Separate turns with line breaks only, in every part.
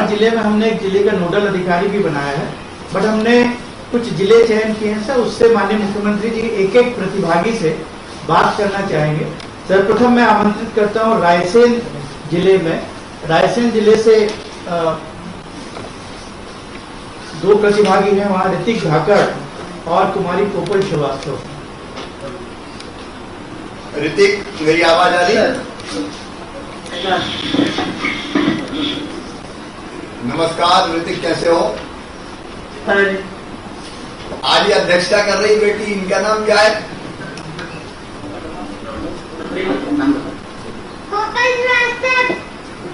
हर जिले में हमने एक जिले का नोडल अधिकारी भी बनाया है, बट हमने कुछ जिले चयन किए हैं सर। उससे माननीय मुख्यमंत्री जी एक एक प्रतिभागी से बात करना चाहेंगे। सर्वप्रथम मैं आमंत्रित करता हूं रायसेन जिले में, रायसेन जिले से दो प्रतिभागी हैं, वहां ऋतिक धाकड़ और कुमारी कोपल श्रीवास्तव।
ऋतिक, मेरी आवाज आ रही है? नमस्कार ऋतिक, कैसे हो? आज ये अध्यक्षता कर रही बेटी, इनका नाम क्या है?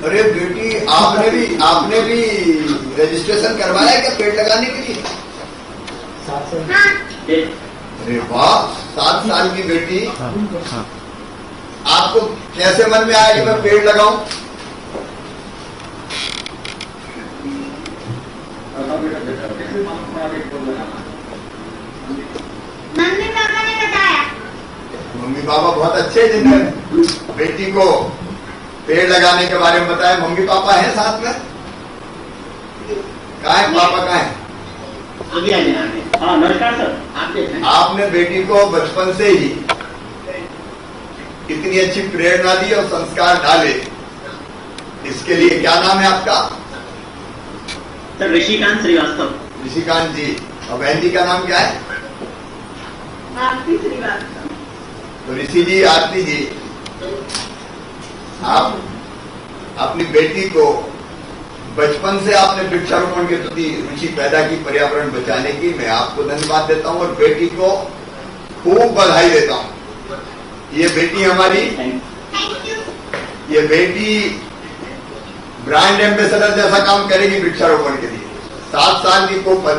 अरे बेटी, आपने भी रजिस्ट्रेशन करवाया क्या पेड़ लगाने के लिए? अरे वाह, 7 साल की बेटी। आपको कैसे मन में आया कि मैं पेड़ लगाऊं?
मम्मी पापा ने बताया।
मम्मी पापा बहुत अच्छे, जिन्होंने बेटी को पेड़ लगाने के बारे में बताया। मम्मी पापा हैं साथ में? कहाँ है पापा, कहाँ है?
हाँ नमस्कार सर।
आपने बेटी को बचपन से ही इतनी अच्छी प्रेरणा दी और संस्कार डाले, इसके लिए क्या नाम है आपका?
सर ऋषिकांत श्रीवास्तव।
ऋषिकांत जी। और बहन जी का नाम क्या है?
आरती श्रीवास्तव।
तो ऋषि जी, आरती जी, आप अपनी बेटी को बचपन से आपने वृक्षारोपण के प्रति रुचि पैदा की, पर्यावरण बचाने की। मैं आपको धन्यवाद देता हूं और बेटी को खूब बधाई देता हूं। ये बेटी हमारी, ये बेटी ब्रांड एम्बेसडर जैसा काम करेगी वृक्षारोपण के लिए। 7 साल की कोपल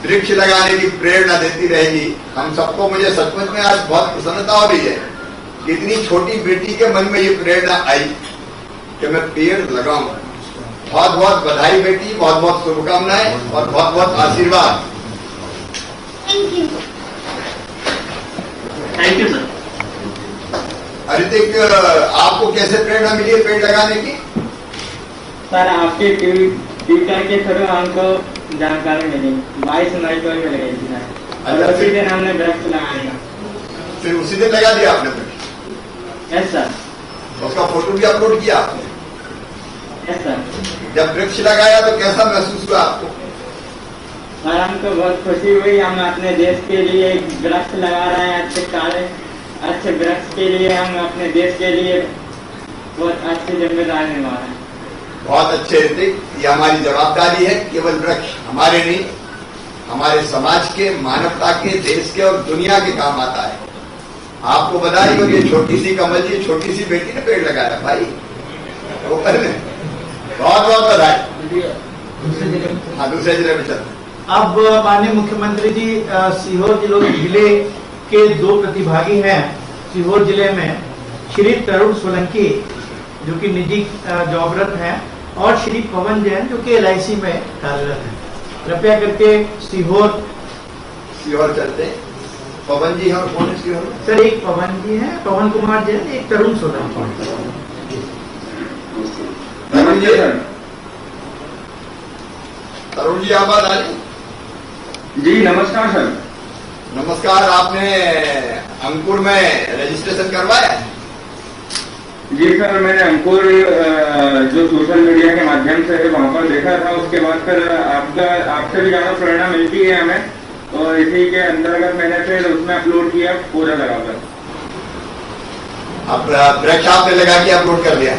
वृक्ष लगाने की प्रेरणा देती रहेगी हम सबको। मुझे सचमुच में आज बहुत प्रसन्नता हो रही है कि इतनी छोटी बेटी के मन में ये प्रेरणा आई कि मैं पेड़ लगाऊं। बहुत बहुत बधाई बेटी, बहुत बहुत शुभकामनाएं और बहुत बहुत आशीर्वाद।
Thank you sir.
ऋतिक, आपको कैसे प्रेरणा मिली है पेड़ लगाने की?
सर आपके ट्विटर के थ्रू हमको जानकारी मिली, 22 मई को ही लगाई थी सर। और उसी दिन हमने वृक्ष लगाया।
फिर उसी दिन लगा दिया आपने वृक्ष?
Yes sir.
उसका फोटो भी अपलोड किया आपने?
Yes sir.
जब वृक्ष लगाया तो कैसा महसूस हुआ आपको?
और हमको बहुत खुशी हुई, हम अपने देश के लिए एक वृक्ष लगा रहे हैं। अच्छे वृक्ष के लिए हम अपने देश के लिए बहुत अच्छी जिम्मेदारी निभा रहे हैं।
बहुत अच्छे ऋतिक, ये हमारी जवाबदारी है। केवल वृक्ष हमारे नहीं, हमारे समाज के, मानवता के, देश के और दुनिया के काम आता है। आपको बधाई। और ये छोटी सी कमल जी, छोटी सी बेटी ने पेड़ लगाया भाई, वो पहले बहुत बहुत बधाई। हाँ, दूसरे जिले में चलते।
अब माननीय मुख्यमंत्री जी, सीहोर जिले के 2 प्रतिभागी हैं। सीहोर जिले में श्री तरुण सोलंकी जो कि निजी जॉबरत हैं, और श्री पवन जैन जो कि LIC में कार्यरत हैं। कृपया करके सीहोर
चलते। पवन जी और कौन सीहोर?
सर, एक पवन जी हैं, पवन कुमार जैन, एक तरुण सोलंकी।
तरुण जी, तरुण जी आवाज आ रही?
जी नमस्कार सर।
नमस्कार। आपने अंकुर में रजिस्ट्रेशन करवाया?
जी सर, मैंने अंकुर जो सोशल मीडिया के माध्यम से वहाँ पर देखा था, उसके बाद फिर आपसे भी ज्यादा प्रेरणा मिलती है हमें, और इसी के अंतर्गत मैंने फिर उसमें अपलोड किया पूरा लगाकर।
अब वृक्ष आपने लगा के अपलोड कर दिया?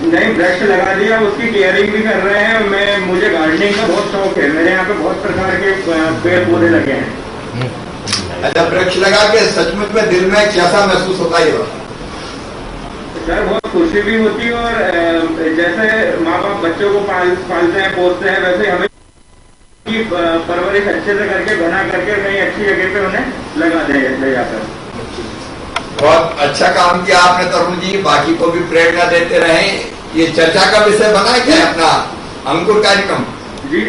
नहीं, वृक्ष लगा दिया, उसकी केयरिंग भी कर रहे हैं। मुझे गार्डनिंग का बहुत शौक है, मेरे यहाँ पे बहुत प्रकार के पेड़ पौधे लगे हैं।
अच्छा, वृक्ष लगा के सचमुच में दिल में कैसा महसूस होता है?
सर बहुत खुशी भी होती है, और जैसे माँ बाप बच्चों को पालते हैं, पोसते हैं, वैसे हमें की परवरिश अच्छे से करके, बना करके कहीं अच्छी जगह पे उन्हें लगा दें ले जाकर।
बहुत अच्छा काम किया आपने तरुण जी, बाकी को भी प्रेरणा देते रहे। ये चर्चा का विषय बना क्या है अपना अंकुर कार्यक्रम?
जी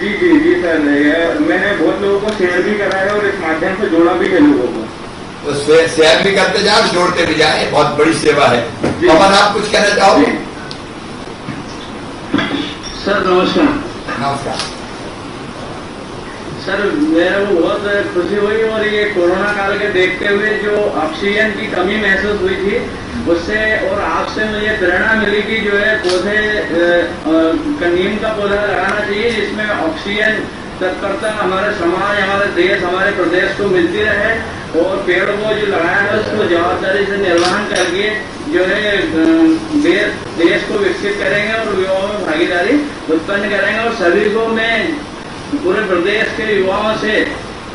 जी जी जी सर, मैंने बहुत लोगों को शेयर भी करा है और इस माध्यम से जोड़ा भी है लोगों को।
तो शेयर भी करते जाए, जोड़ते भी जाए, बहुत बड़ी सेवा है। पवन, आप कुछ कहना चाहोगे?
सर नमस्कार।
नमस्कार।
सर मेरे को बहुत खुशी हुई और ये कोरोना काल के देखते हुए जो ऑक्सीजन की कमी महसूस हुई थी उससे और आपसे मुझे प्रेरणा मिली कि जो है पौधे नीम का पौधा लगाना चाहिए जिसमें ऑक्सीजन तत्परता हमारे समाज, हमारे देश, हमारे प्रदेश को मिलती रहे और पेड़ को जो लगाया है उसको जवाबदारी से निर्वहन करके जो है देश को विकसित करेंगे और युवाओं में भागीदारी उत्पन्न करेंगे। और सभी को मैं पूरे प्रदेश के युवाओं से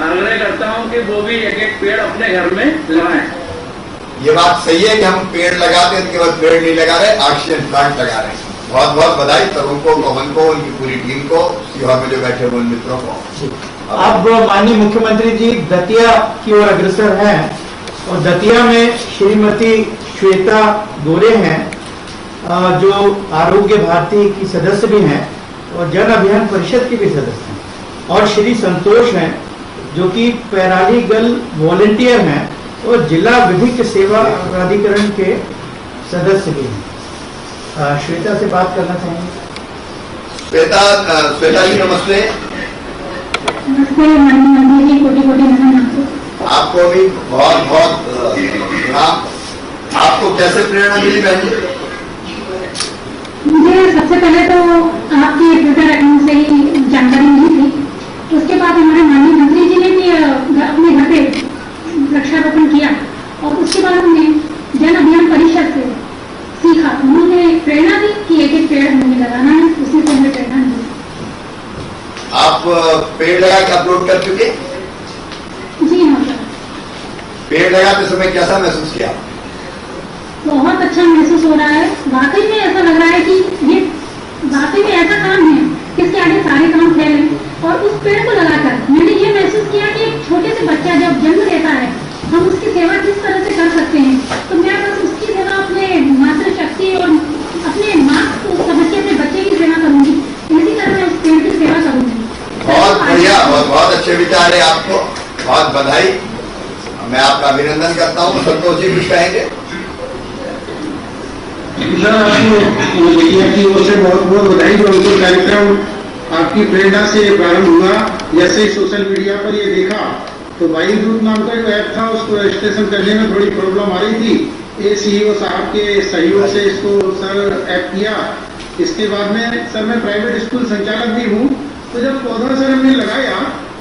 आग्रह करता हूं कि वो भी एक एक पेड़ अपने घर में लगाएं।
ये बात सही है कि हम पेड़ लगाते हैं, उनके बाद पेड़ नहीं लगा रहे, ऑक्सीजन प्लांट लगा रहे हैं। बहुत बहुत बधाई तरुण को, पवन को, उनकी पूरी टीम को, सीहोर में जो बैठे हुए मित्रों को।
अब माननीय मुख्यमंत्री जी दतिया की ओर अग्रसर हैं और दतिया में श्रीमती श्वेता गोरे हैं जो आरोग्य भारती की सदस्य भी हैं और जन अभियान परिषद की भी सदस्य हैं, और श्री संतोष हैं जो कि पैरालीगल वॉलंटियर हैं और जिला विधिक सेवा प्राधिकरण के सदस्य भी हैं। श्वेता से बात करना चाहेंगे।
श्वेता जी नमस्ते।
नमस्ते माननीय मंत्री जी, कोटि कोटि नमन
आपको भी बहुत बहुत प्रणाम। आपको कैसे प्रेरणा मिली बहन जी?
मुझे सबसे पहले तो आपके ट्विटर अकाउंट से ही जानकारी मिली थी। उसके बाद हमारे माननीय मंत्री जी ने भी अपने घर पे वृक्षारोपण किया और उसके बाद हमने जन अभियान परिषद से सीखा। उन्होंने प्रेरणा दी कि एक एक पेड़ हमें लगाना है, उसी से हमें प्रेरणा मिली।
आप पेड़ लगा के अपलोड कर चुके?
जी हाँ सर।
पेड़ लगाते समय कैसा महसूस किया?
बहुत अच्छा महसूस हो रहा है। वाकई में ऐसा लग रहा है कि ये वाकई में ऐसा काम है कि इसके आगे सारे काम फैले। और उस पेड़ को लगाकर मैंने ये महसूस किया कि एक छोटे से बच्चा जब जन्म लेता है हम उसकी सेवा किस तरह से कर सकते हैं। तो मैं बस उसकी सेवा अपने मातृशक्ति और अपने माँ को समझ के अपने बच्चे की सेवा करूंगी। इसी तरह मैं उस पेड़ की सेवा करूंगी।
बहुत बढ़िया, बहुत बहुत अच्छे विचार है आपको, बहुत बधाई। मैं आपका अभिनंदन करता हूँ। संतोष जी कुछ कहेंगे?
सर आपको मीडिया की ओर से बहुत बहुत बधाई। जो अंकुर कार्यक्रम आपकी प्रेरणा से प्रारंभ हुआ, जैसे ही सोशल मीडिया पर ये देखा तो वायुदूत नाम का जो ऐप था उसको रजिस्ट्रेशन करने में थोड़ी प्रॉब्लम आ रही थी। सीईओ साहब के सहयोग से इसको सर ऐप किया। इसके बाद में सर मैं प्राइवेट स्कूल संचालक भी हूँ, तो जब पौधा सर हमने लगाया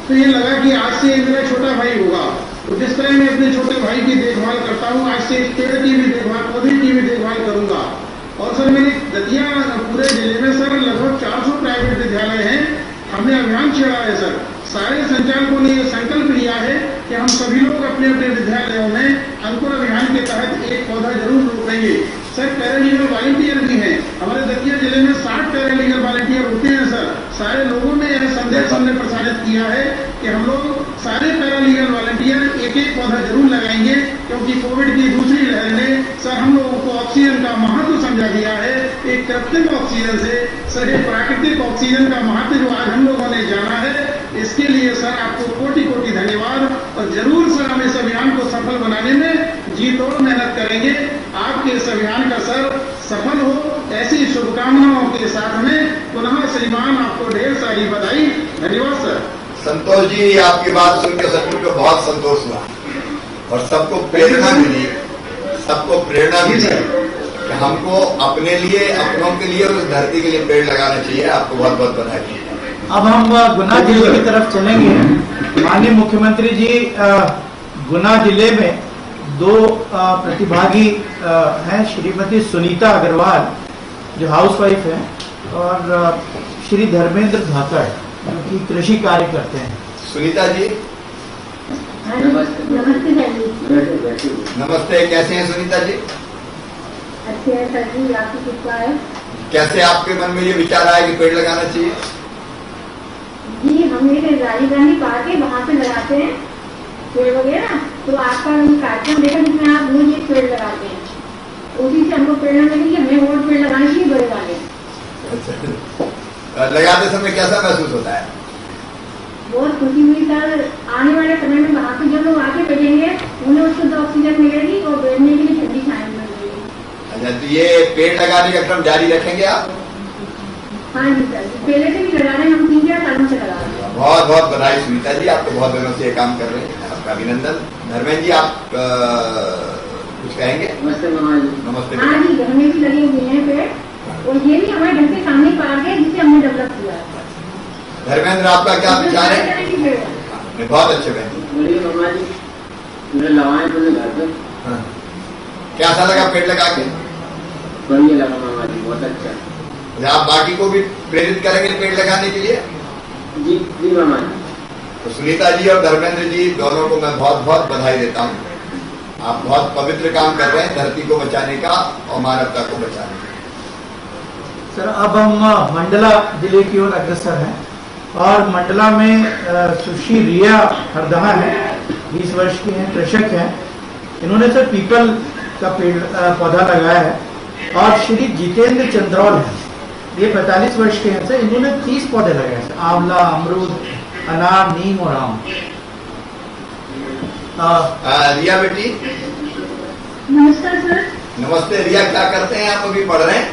तो ये लगा कि आज से मेरा छोटा भाई होगा। तो जिस तरह मैं अपने छोटे भाई की देखभाल करता हूँ, आज से इस पेड़ की भी देखभाल, पौधे की भी देखभाल करूंगा। और सर मैंने दतिया पूरे जिले में सर लगभग 400 प्राइवेट विद्यालय हैं, हमने अभियान छेड़ा है सर। सारे संचालकों ने ये संकल्प लिया है कि हम सभी लोग अपने अपने विद्यालयों में अंकुर अभियान के तहत एक पौधा जरूर रोपेंगे। सर पैरालीगल वॉलंटियर भी हैं, हमारे दतिया जिले में 60 पैरालीगल वॉलंटियर होते हैं सर। सारे लोगों में यह संदेश हमने प्रसारित किया है कि हम लोग सारे पैरालीगल वॉलंटियर एक एक पौधा जरूर लगाएंगे, क्योंकि कोविड की दूसरी लहर ने सर हम लोगों को ऑक्सीजन का महत्व समझा दिया है। एक कृत्रिम ऑक्सीजन से सर एक प्राकृतिक ऑक्सीजन का महत्व जो आज हम लोगों ने जाना है, इसके लिए सर आपको कोटि कोटि धन्यवाद। और जरूर सर हम इस अभियान को सफल बनाने में जी तोड़ मेहनत करेंगे। आपके इस अभियान का सर सफल हो, ऐसी शुभकामनाओं के साथ में पुनः श्रीमान आपको ढेर सारी बधाई। धन्यवाद सर।
संतोष जी आपकी बात सुनकर सचमुच को बहुत संतोष हुआ और सबको प्रेरणा मिली, सबको प्रेरणा मिली कि हमको अपने लिए, अपनों के लिए और उस धरती के लिए पेड़ लगाना चाहिए। आपको बहुत बहुत बधाई।
अब हम गुना जिले की तरफ चलेंगे। माननीय मुख्यमंत्री जी गुना जिले में 2 प्रतिभागी हैं, श्रीमती सुनीता अग्रवाल जो हाउसवाइफ हैं और श्री धर्मेंद्र धाकड़ जो कि कृषि कार्य करते हैं।
सुनीता जी
नमस्ते।
नमस्ते, कैसे हैं सुनीता जी?
अच्छे हैं सर जी, आपकी कृपा है।
कैसे आपके मन में ये विचार आया कि पेड़ लगाना चाहिए?
जी हम एक राजीव गांधी पार्क है, वहाँ पे लगाते हैं पेड़ वगैरह। तो आपका कार्यक्रम देखा जिसमें आप रोज एक पेड़ लगाते हैं, उसी से हमको प्रेरणा मिली कि हमें और पेड़ लगाने चाहिए बड़े वाले।
लगाते समय कैसा महसूस होता है?
बहुत खुशी हुई सर। आने वाले समय में वहाँ पे जब लोग आके बैठेंगे उन्हें उसको तो ऑक्सीजन मिलेगी और बैठने के लिए ठंडी छाया मिलेगी।
अच्छा, तो ये पेड़ लगाने का क्रम जारी रखेंगे आप?
हाँ जी सर, पहले से भी लगा रहे हैं, हम 3-4 सालों से लगा रहे हैं।
बहुत बहुत बधाई सुनीता जी, आप तो बहुत दिनों से ये काम कर रहे हैं, आपका अभिनंदन। धर्मेंद्र जी आप कुछ कहेंगे?
नमस्ते मामा जी।
नमस्ते।
हाँ जी, घर में भी लगे हुए हैं पेड़, और ये भी हमारे घर के सामने पार्क है जिसे हमने डेवलप किया है।
धर्मेंद्र आपका क्या विचार है? बहुत अच्छे बहन जी।
बोलिए मामा जी, मेरे लगाए तो घर पे
हाँ। कैसा लगा पेड़ लगा के?
बढ़िया लगा मामा जी, बहुत अच्छा।
आप बाकी को भी प्रेरित करेंगे पेड़ लगाने के लिए?
जी जी मामा जी।
तो सुनीता जी और धर्मेंद्र जी दोनों को मैं बहुत बहुत बधाई देता हूँ। आप बहुत पवित्र काम कर रहे हैं धरती को बचाने का और मानवता को बचाने का।
सर अब हम मंडला जिले की ओर अग्रसर हैं और मंडला में सुश्री रिया हरदहा है, 20 वर्ष की हैं, कृषक हैं। इन्होंने सर पीपल का पेड़ पौधा लगाया है। और श्री जितेंद्र चंद्रौल है, ये 45 वर्ष के हैं सर, इन्होंने 30 पौधे लगाए सर, आंवला, अमरूद, अनार, नीम और आम।
रिया बेटी
नमस्कार सर।
नमस्ते। रिया क्या करते हैं आप? अभी पढ़ रहे हैं?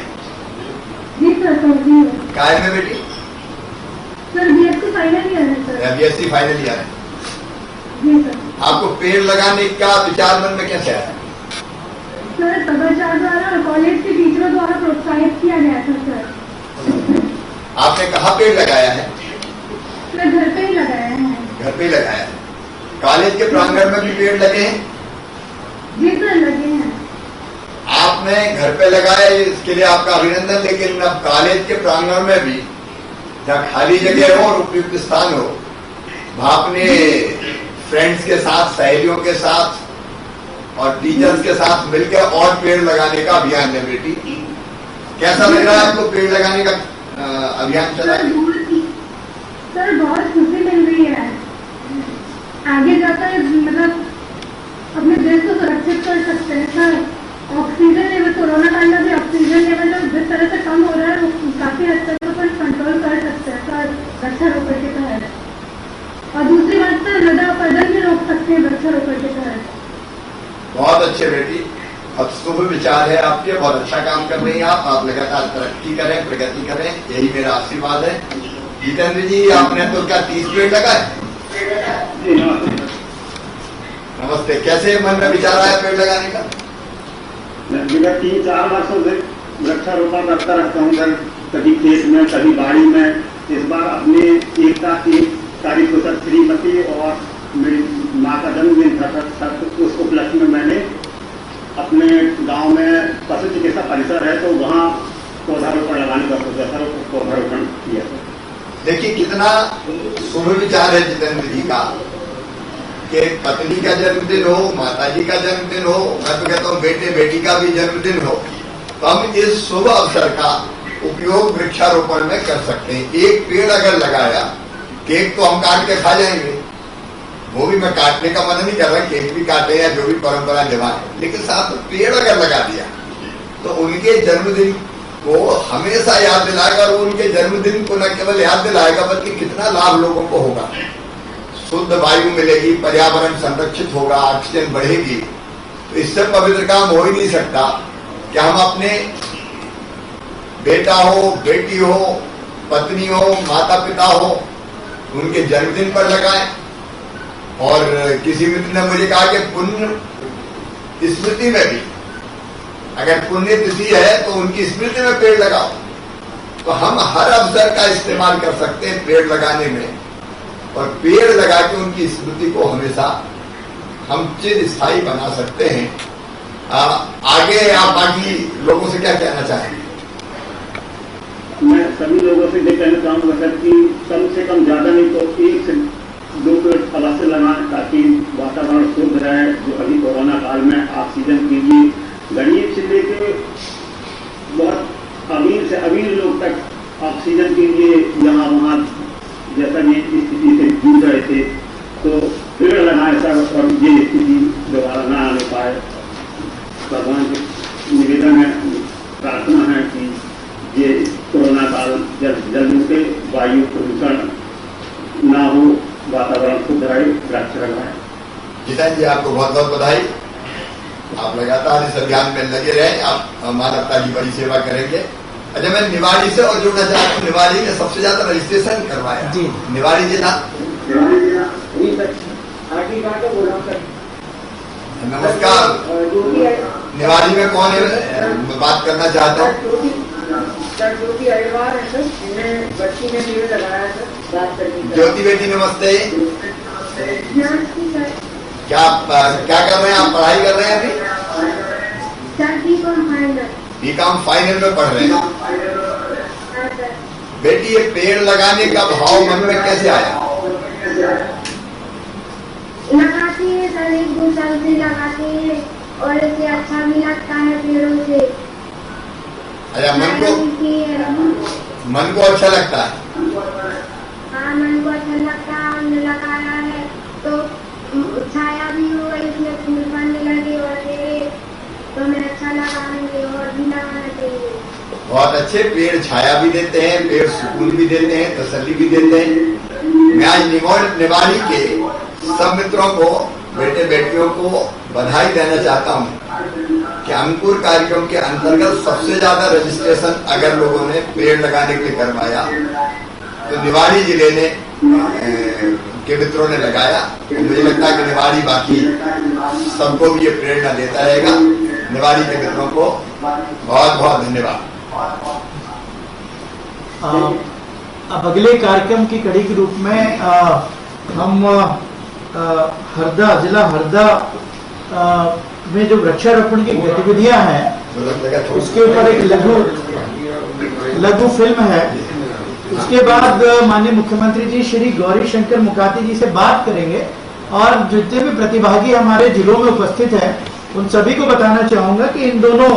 जी सर, जी
काय में बेटी?
सर, BSc फाइनल ईयर है सर।
BSc फाइनल ईयर है।
जी सर।
आपको पेड़ लगाने का विचार मन में कैसे आया?
सर, सदाचार द्वारा और कॉलेज के टीचरों द्वारा प्रोत्साहित किया गया था सर।
आपने कहाँ पेड़ लगाया है?
सर, घर पे ही लगाया है।
घर पे ही लगाया है। कॉलेज के प्रांगण में भी पेड़ लगे हैं?
जी सर, लगे हैं।
आपने घर पे लगाया इसके लिए आपका अभिनंदन, लेकिन अब कॉलेज के प्रांगण में भी जहाँ खाली जगह हो और उपयुक्त स्थान हो, वहां अपने फ्रेंड्स के साथ, सहेलियों के साथ और टीचर्स के साथ मिलकर और पेड़ लगाने का अभियान है बेटी। कैसा लग रहा है आपको पेड़ लगाने का अभियान चला?
सर, बहुत खुशी मिल रही है। आगे जाकर मतलब अपने देश को सुरक्षित कर सकते हैं सर। ऑक्सीजन लेवल, कोरोना काल में भी ऑक्सीजन लेवल जिस तरह से कम हो रहा है, वो काफी हद तक अपन कंट्रोल कर सकते हैं सर वृक्षारोपण के तहत। और दूसरी बात सर, मृदा अपरदन भी रोक सकते हैं वृक्षारोपण के तहत।
बहुत अच्छे बेटी, अब शुभ विचार है आपके, बहुत अच्छा काम कर रही हैं आप लगातार तरक्की करें, प्रगति करें, यही मेरा आशीर्वाद है। जितेंद्र जी आपने तो क्या 30 पेड़ लगाए? नमस्ते। कैसे मन में विचार आया पेड़ लगाने का?
विगत 3-4 वर्षों से वृक्षारोपण करता रहता हूँ सर, कभी खेत में, कभी बाड़ी में। इस बार अपने 1 तारीख को सर श्रीमती और मेरी माँ का जन्मदिन था सर, उस उपलक्ष्य में मैंने अपने गांव में पशु चिकित्सा परिसर है तो वहाँ पौधारोपण लगाने का सोचा सर, पौधारोपण किया सर।
देखिए कितना शुभ विचार है जितेंद्र जी का कि पत्नी का जन्मदिन हो, माता जी का जन्मदिन हो, मैं तो कहता हूँ बेटे बेटी का भी जन्मदिन हो, तो हम इस शुभ अवसर का उपयोग वृक्षारोपण में कर सकते हैं। एक पेड़ अगर लगाया, केक तो हम काट के खा जाएंगे, वो भी मैं काटने का मन नहीं कर रहा, केक भी काटे या जो भी परंपरा निभाए, लेकिन साथ पेड़ अगर लगा दिया तो उनके जन्मदिन को हमेशा याद दिलाएगा और उनके जन्मदिन को न केवल याद दिलाएगा बल्कि कितना लाभ लोगों को होगा। शुद्ध वायु मिलेगी, पर्यावरण संरक्षित होगा, ऑक्सीजन बढ़ेगी, तो इससे पवित्र काम हो ही नहीं सकता कि हम अपने बेटा हो, बेटी हो, पत्नी हो, माता पिता हो, उनके जन्मदिन पर लगाएं। और किसी मित्र ने मुझे कहा कि पुण्य स्मृति में भी अगर पुण्य तिथि है तो उनकी स्मृति में पेड़ लगाओ। तो हम हर अवसर का इस्तेमाल कर सकते हैं पेड़ लगाने में, और पेड़ लगा के उनकी स्मृति को हमेशा हम चिर स्थायी बना सकते हैं। आगे आप बाकी लोगों से क्या कहना चाहेंगे?
मैं सभी लोगों से ये कहना चाहूँगा सर कि कम से कम ज्यादा नहीं तो 1 से 2 पेड़ अवश्य लगाएं ताकि वातावरण शुद्ध रहे। जो अभी कोरोना काल में ऑक्सीजन के लिए गरीब से लेके बहुत अमीर से अमीर लोग तक ऑक्सीजन के लिए यहाँ वहाँ जैसा ये स्थिति से जूझ रहे थे, तो पेड़ लगाए सर और ये स्थिति दोबारा न आने पाए। भगवान के निवेदन है, प्रार्थना है कि ये कोरोना काल जल्द से वायु प्रदूषण ना हो, वातावरण शुद्ध रहे, वृक्ष लगाए।
जितेंद्र जी आपको बहुत बहुत बधाई। आप लगातार इस अभियान में लगे रहे, आप मानवता की बड़ी सेवा करेंगे। अच्छा, मैं निवाड़ी से और जुड़ना चाहता हूँ। निवाड़ी ने सबसे ज्यादा रजिस्ट्रेशन करवाया
जी।
निवाड़ी जिला। नमस्कार, निवाड़ी में कौन है? मैं बात करना चाहता हूँ। ज्योति बेटी नमस्ते। क्या कर रहे हैं आप? पढ़ाई कर रहे हैं अभी? बीकॉम फाइनल में पढ़ रहे हैं। बेटी, ये पेड़ लगाने का भाव मन में कैसे आया?
लगाते हैं सर, 1-2 साल से लगाते हैं और इसे अच्छा भी लगता है पेड़ों से।
अच्छा, मन को अच्छा लगता है?
हाँ, मन को अच्छा लगता है। हमने लगाया है तो छाया भी हो गई, इसमें फूल बनने लगे और तो हमें अच्छा लगा, हमें और भी लगाना चाहिए।
बहुत अच्छे। पेड़ छाया भी देते हैं, पेड़ सुकून भी देते हैं, तसल्ली भी देते हैं। मैं आज निवाड़ी के सब मित्रों को, बेटे बेटियों को बधाई देना चाहता हूँ कि अंकुर कार्यक्रम के अंतर्गत सबसे ज्यादा रजिस्ट्रेशन अगर लोगों ने पेड़ लगाने के लिए करवाया तो निवाड़ी जिले ने के मित्रों ने लगाया। मुझे लगता है कि निवाड़ी बाकी सबको भी ये प्रेरणा देता रहेगा। निवाड़ी के मित्रों को बहुत बहुत धन्यवाद।
अब अगले कार्यक्रम की कड़ी के रूप में हम हरदा, जिला हरदा में जो वृक्षारोपण की गतिविधियां हैं उसके ऊपर एक लघु फिल्म है। उसके बाद माननीय मुख्यमंत्री जी श्री गौरी शंकर मुकाती जी से बात करेंगे और जितने भी प्रतिभागी हमारे जिलों में उपस्थित हैं उन सभी को बताना चाहूंगा कि इन दोनों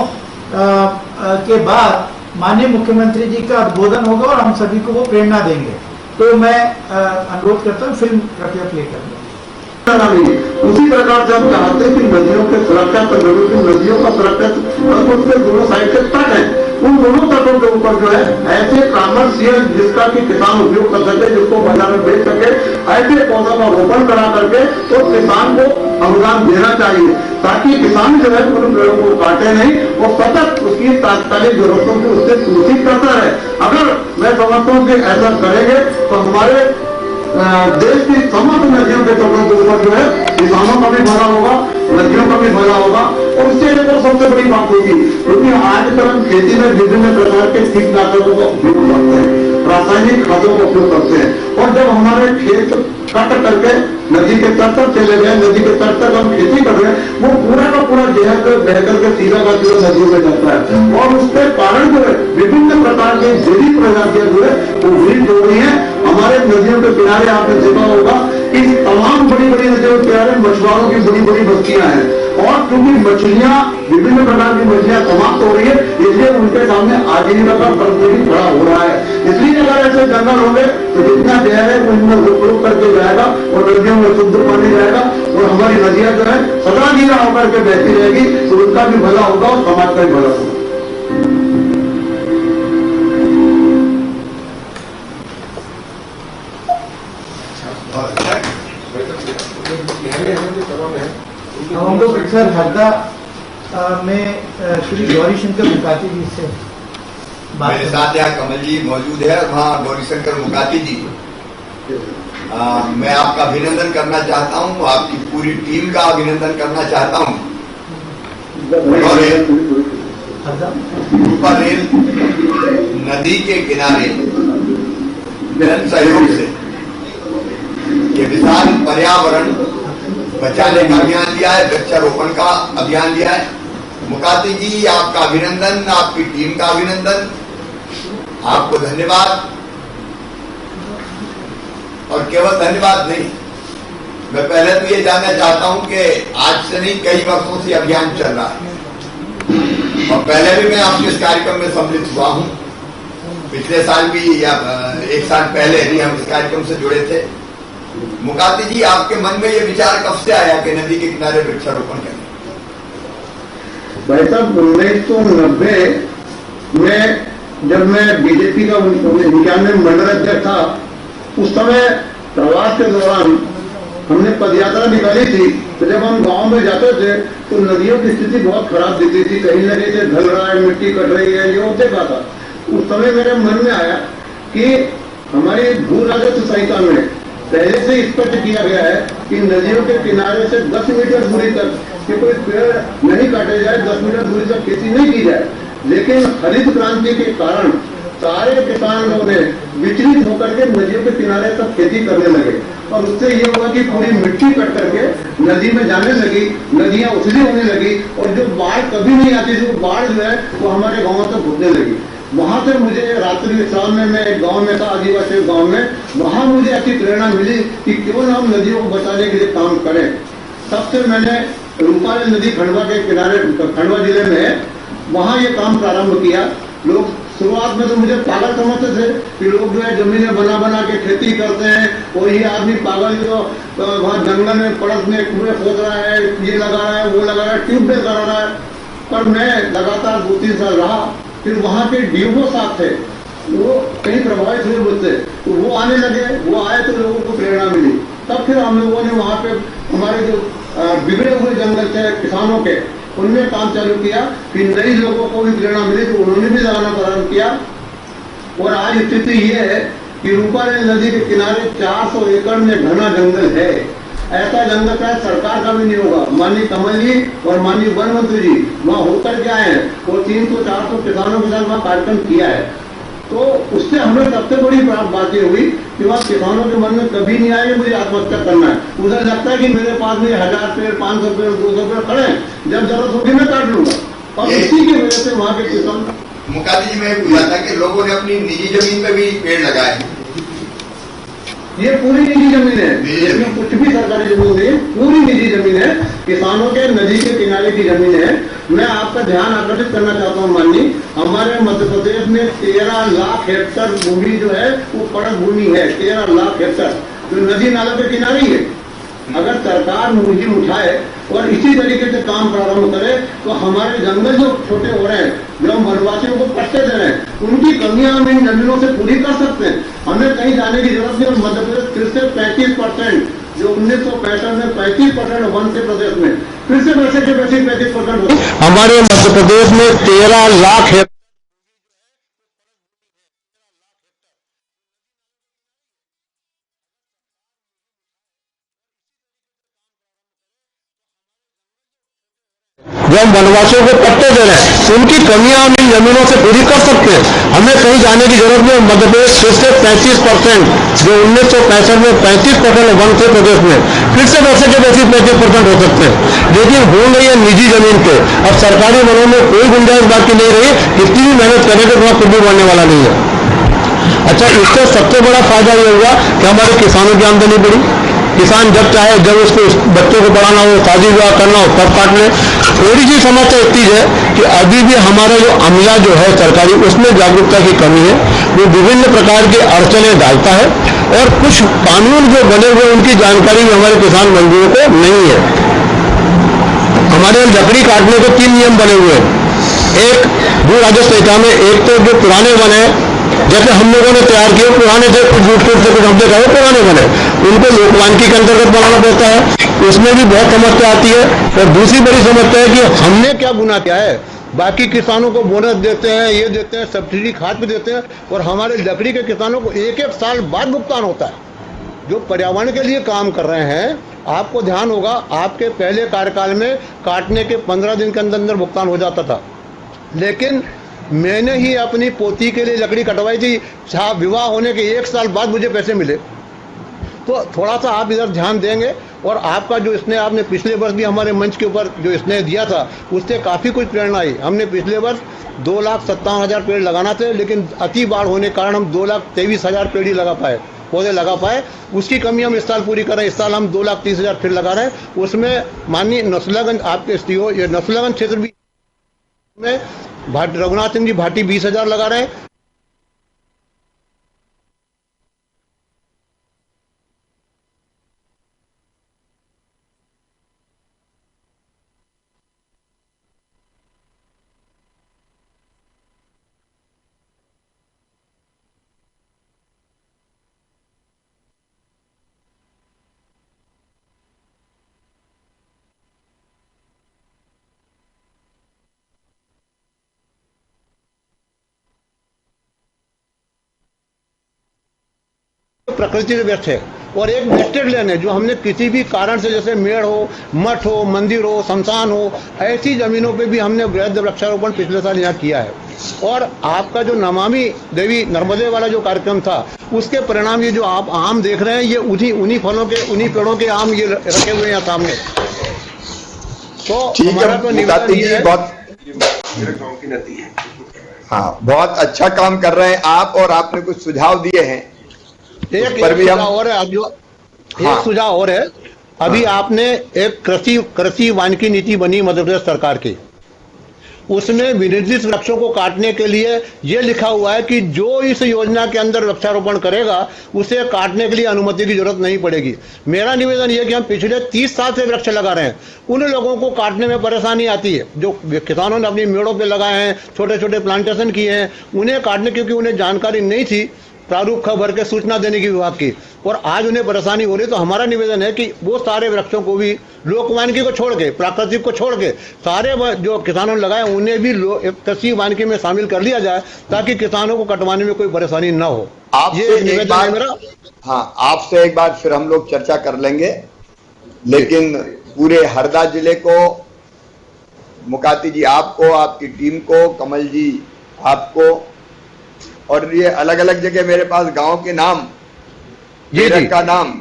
के बाद माननीय मुख्यमंत्री जी का उद्बोधन होगा और हम सभी को वो प्रेरणा देंगे। तो मैं अनुरोध करता हूँ, फिल्म कृपया प्ले करें।
उसी प्रकार से हम चाहते हैं कि नदियों के सुरक्षा पर नदियों का सुरक्षा और उसके दोनों साइड के तट है, उन दोनों तटों के ऊपर जो है ऐसे कॉमर्शियल जिसका कि किसान उपयोग कर सके, जिसको बाजार में बेच सके, ऐसे पौधों का रोपण करा करके तो किसान को अनुदान देना चाहिए ताकि किसान जो है उन पेड़ों को काटे नहीं और सतत उसकी तात्कालिक जरूरतों की उससे पूर्ति करता है। अगर मैं समझता हूँ कि ऐसा करेंगे तो हमारे देश की समस्त नदियों के तटों के ऊपर जो है किसानों का भी भला होगा, नदियों का भी भला होगा और उससे लेकर सबसे बड़ी बात होगी क्योंकि आजकल हम खेती में विभिन्न प्रकार के कीटनाशकों का उपयोग करते हैं, रासायनिक खादों का उपयोग करते हैं और जब हमारे खेत कट करके नदी के तट तक चले गए, नदी के तट तक हम खेती कर रहे हैं, वो पूरा का पूरा जहर बह करके सीधा का सीधा नदियों में जाता है और उसके कारण जो है विभिन्न प्रकार की जैविक प्रजातियां जो है वो विलुप्त हो रही है। हमारे नदियों के किनारे आपने देखा होगा कि तमाम बड़ी बड़ी नदियों के किनारे मछुआरों की बड़ी बड़ी बस्तियां हैं और क्योंकि मछलियां विभिन्न प्रकार की मछलियां समाप्त हो रही है इसलिए उनके सामने आजीविका का प्रश्न भी खड़ा हो रहा है। इसलिए अगर ऐसे जंगल होंगे तो जितना जहर है वो इनमें रोक करके जाएगा और नदियों में शुद्ध पानी जाएगा और हमारी नदियां जो है सदा नीला होकर के बहती रहेगी तो उनका भी भला होगा और समाज का भी भला होगा।
हम लोग सर हरदा में श्री गौरी शंकर मुकाती जी से
मेरे साथ यहाँ कमल जी मौजूद है और वहाँ गौरी शंकर मुकाती जी। मैं आपका अभिनंदन करना चाहता हूँ, आपकी पूरी टीम का अभिनंदन करना चाहता हूँ। रूपा रेल नदी के किनारे जन सहयोग से ये विशाल पर्यावरण बचाने का अभियान लिया है, वृक्षारोपण का अभियान लिया है। मुकाती जी, आपका अभिनंदन, आपकी टीम का अभिनंदन, आपको धन्यवाद। और केवल धन्यवाद नहीं, मैं पहले तो ये जानना चाहता हूं कि आज से नहीं कई वर्षों से अभियान चल रहा है और पहले भी मैं आपके इस कार्यक्रम में सम्मिलित हुआ हूं। पिछले साल भी या 1 साल पहले भी हम इस कार्यक्रम से जुड़े थे। मुकाती जी, आपके मन में ये विचार कब से आया कि नदी के किनारे वृक्षारोपण करें?
भाई साहब, 1990 में जब मैं बीजेपी का 91 मंडल अध्यक्ष था, उस समय प्रवास के दौरान हमने पदयात्रा निकाली थी। तो जब हम गांव में जाते थे तो नदियों की स्थिति बहुत खराब दिखती थी, कहीं न कहीं से ढल रहा है, मिट्टी कट रही है, ये देखा था। उस समय मेरे मन में आया कि हमारी भू राजस्व संहिता में पहले से स्पष्ट किया गया है कि नदियों के किनारे से 10 मीटर दूरी तक कि कोई पेड़ नहीं काटे जाए, 10 मीटर दूरी तक खेती नहीं की जाए। लेकिन हरित क्रांति के कारण सारे किसानों ने विचलित होकर के नदियों के किनारे तक खेती करने लगे और उससे ये हुआ कि पूरी मिट्टी कट करके नदी में जाने लगी, नदियां उथली होने लगी और जो बाढ़ कभी नहीं आती थी, वो बाढ़ जो है वो हमारे गांव तक घुसने लगी। वहां से मुझे रात्रि विश्राम में मैं एक गांव में था, आदिवासी गांव में, वहां मुझे अच्छी प्रेरणा मिली कि क्यों ना हम नदियों को बचाने के लिए काम करें। तब से मैंने रूपारेल नदी खंडवा के किनारे, खंडवा जिले में, वहां ये काम प्रारंभ किया। लोग शुरुआत में तो मुझे पागल समझते थे कि लोग जो है जमीनें बना बना के खेती करते हैं और ये आदमी पागल जो वहाँ जंगल में पड़क में कुएं खोद रहा है, ये लगा रहा है, वो लगा रहा है, ट्यूबवेल करा रहा है। पर मैं लगातार 2-3 साल रहा। फिर वहाँ के डीओ साहब थे, वो कहीं प्रभावित हुए मुझसे, तो वो आने लगे, वो आए तो लोगों को प्रेरणा मिली। तब फिर हम लोगों ने वहाँ पे हमारे जो बिगड़े हुए जंगल थे किसानों के, उनमें काम चालू किया कि नई लोगों को भी प्रेरणा मिली, तो उन्होंने भी लगाना प्रारंभ किया। और आज स्थिति ये है कि रूपारेल नदी के किनारे 400 एकड़ में घना जंगल है। ऐसा जंगल शायद सरकार का भी नहीं होगा। माननीय कमल जी और माननीय वन मंत्री जी वहाँ होकर के आए हैं और 300-400 किसानों के साथ वहाँ कार्यक्रम किया है। तो उससे हमें सबसे बड़ी बात ये हुई कि वहाँ किसानों के मन में कभी नहीं आया कि मुझे आत्महत्या करना है। उधर लगता है कि मेरे पास में 1000 पेड़, 500 पेड़, 200 पेड़ खड़े हैं, जब जरूरत होगी मैं काट लूंगा। और इसी की वजह से वहाँ के किसान,
मुकाती जी, मैं पूछा था कि लोगों ने अपनी निजी जमीन पे भी पेड़ लगाए हैं।
ये पूरी निजी जमीन है, इसमें कुछ भी सरकारी जमीन नहीं है, पूरी निजी जमीन है, किसानों के नदी के किनारे की जमीन है। मैं आपका ध्यान आकर्षित करना चाहता हूँ माननीय, हमारे मध्य प्रदेश में 13 लाख हेक्टेयर भूमि जो है वो पड़क भूमि है। 13 लाख हेक्टेयर जो नदी नालों के किनारे ही है। अगर सरकार मुहिम उठाए और इसी तरीके से काम प्रारंभ करे तो हमारे जंगल जो छोटे हो रहे हैं, जो हम वनवासियों को पट्टे दे रहे हैं, उनकी कमियां हम इन जमीनों से पूरी कर सकते हैं। हमें कहीं जाने की जरूरत नहीं। मध्य प्रदेश फिर से 35%, जो 1965 में 35% वन थे प्रदेश में, फिर से वैसे के वैसे 35% हमारे मध्य प्रदेश में 13 लाख है। जो हम वनवासियों को पट्टे दे रहे हैं, उनकी कमियां हम इन जमीनों से पूरी कर सकते हैं। हमें कहीं जाने की जरूरत नहीं। मध्य प्रदेश फिर से 35%, जो 1965 में 35% वन थे प्रदेश में, फिर से वैसे के वैसे 35% हो सकते हैं। लेकिन हो गई है निजी जमीन पे। अब सरकारी वनों में कोई गुंजाइश बाकी नहीं रही। कितनी भी मेहनत करेंगे तो वहां कुछ भी बढ़ने वाला नहीं है। अच्छा, इससे सबसे बड़ा फायदा ये हुआ कि हमारे किसानों की आमदनी बढ़ी। किसान जब चाहे, जब उसको बच्चों को पढ़ाना हो, शादी विवाह करना हो, तब काट ले। थोड़ी सी समस्या इतनी है कि अभी भी हमारा जो अमला जो है सरकारी, उसमें जागरूकता की कमी है। वो विभिन्न प्रकार की अड़चनें डालता है और कुछ कानून जो बने हुए उनकी जानकारी भी हमारे किसान बंधुओं को नहीं है। हमारे यहाँ लकड़ी काटने के 3 नियम बने हुए हैं। एक भू राजस्व संहिता में, एक तो जो पुराने वन है, जैसे हम लोगों ने तैयार किए, पुराने थे, कुछ झूठ फूट से कुछ हमसे कहे पुराने बने, उनको लोकवानिकी के अंतर्गत बनाना पड़ता है। उसमें भी बहुत समस्या आती है। और दूसरी बड़ी समस्या है कि हमने क्या गुनाह किया है। बाकी किसानों को बोनस देते हैं, ये देते हैं, सब्सिडी खाद भी देते हैं, और हमारे लकड़ी के किसानों को 1-1 साल बाद भुगतान होता है। जो पर्यावरण के लिए काम कर रहे हैं, आपको ध्यान होगा, आपके पहले कार्यकाल में काटने के 15 दिन के अंदर अंदर भुगतान हो जाता था। लेकिन मैंने ही अपनी पोती के लिए लकड़ी कटवाई थी, विवाह होने के 1 साल बाद मुझे पैसे मिले। तो थोड़ा सा आप इधर ध्यान देंगे। और आपका जो स्नेह, आपने पिछले वर्ष भी हमारे मंच के ऊपर जो स्नेह दिया था, उससे काफ़ी कुछ प्रेरणा आई। हमने पिछले वर्ष 2,57,000 पेड़ लगाना थे, लेकिन अति बाढ़ होने के कारण हम 2,23,000 पेड़ ही लगा पाए, पौधे लगा पाए। उसकी कमी हम इस साल पूरी कर रहे हैं। इस साल हम 2,30,000 पेड़ लगा रहे हैं। उसमें माननीय नसलागंज, आपके सीओ, ये नसलागंज क्षेत्र भी में रघुनाथ सिंह जी भाटी 20,000 लगा रहे हैं। प्रकृति के वृक्ष है और एक वेस्टेड लैंड है जो हमने किसी भी कारण से, जैसे मेड़ हो, मठ हो, मंदिर हो, शमशान हो, ऐसी जमीनों पे भी हमने वृहद वृक्षारोपण पिछले साल यहाँ किया है। और आपका जो नमामि देवी नर्मदे वाला जो कार्यक्रम था उसके परिणाम ये जो आप आम देख रहे हैं, ये उन्हीं फलों के, उन्हीं पेड़ों के आम ये रखे हुए हैं यहाँ सामने। तो
ठीक
हमारा
है
तो
मुकाती जी, बहुत हाँ, बहुत अच्छा काम कर रहे हैं आप, और आपने कुछ सुझाव दिए हैं।
एक
पर भी हम
और है, जो
हाँ।
एक सुझाव और है, अभी आपने एक कृषि वानिकी नीति बनी मध्य प्रदेश सरकार की, उसमें विनिर्दिष्ट वृक्षों को काटने के लिए ये लिखा हुआ है कि जो इस योजना के अंदर वृक्षारोपण करेगा उसे काटने के लिए अनुमति की जरूरत नहीं पड़ेगी। मेरा निवेदन ये कि हम पिछले 30 साल से वृक्ष लगा रहे हैं, उन लोगों को काटने में परेशानी आती है जो किसानों ने अपनी मेड़ों पे लगाए हैं, छोटे छोटे प्लांटेशन किए हैं, उन्हें काटने क्योंकि उन्हें जानकारी नहीं थी प्रारूप भर के सूचना देने की विभाग की, और आज उन्हें परेशानी हो रही। तो हमारा निवेदन है कि वो सारे वृक्षों को भी लोक वानिकी को छोड़ के, प्राकृतिक को छोड़ के, सारे जो किसानों ने लगाए उन्हें भी कृषि वानिकी में शामिल कर लिया जाए ताकि किसानों को कटवाने में कोई परेशानी न हो।
आपसे एक बार, हाँ, आपसे एक बार फिर हम लोग चर्चा कर लेंगे, लेकिन पूरे हरदा जिले को, मुकाती जी आपको, आपकी टीम को, कमल जी आपको, और ये अलग अलग जगह मेरे पास गांव के नाम, पेड़क का नाम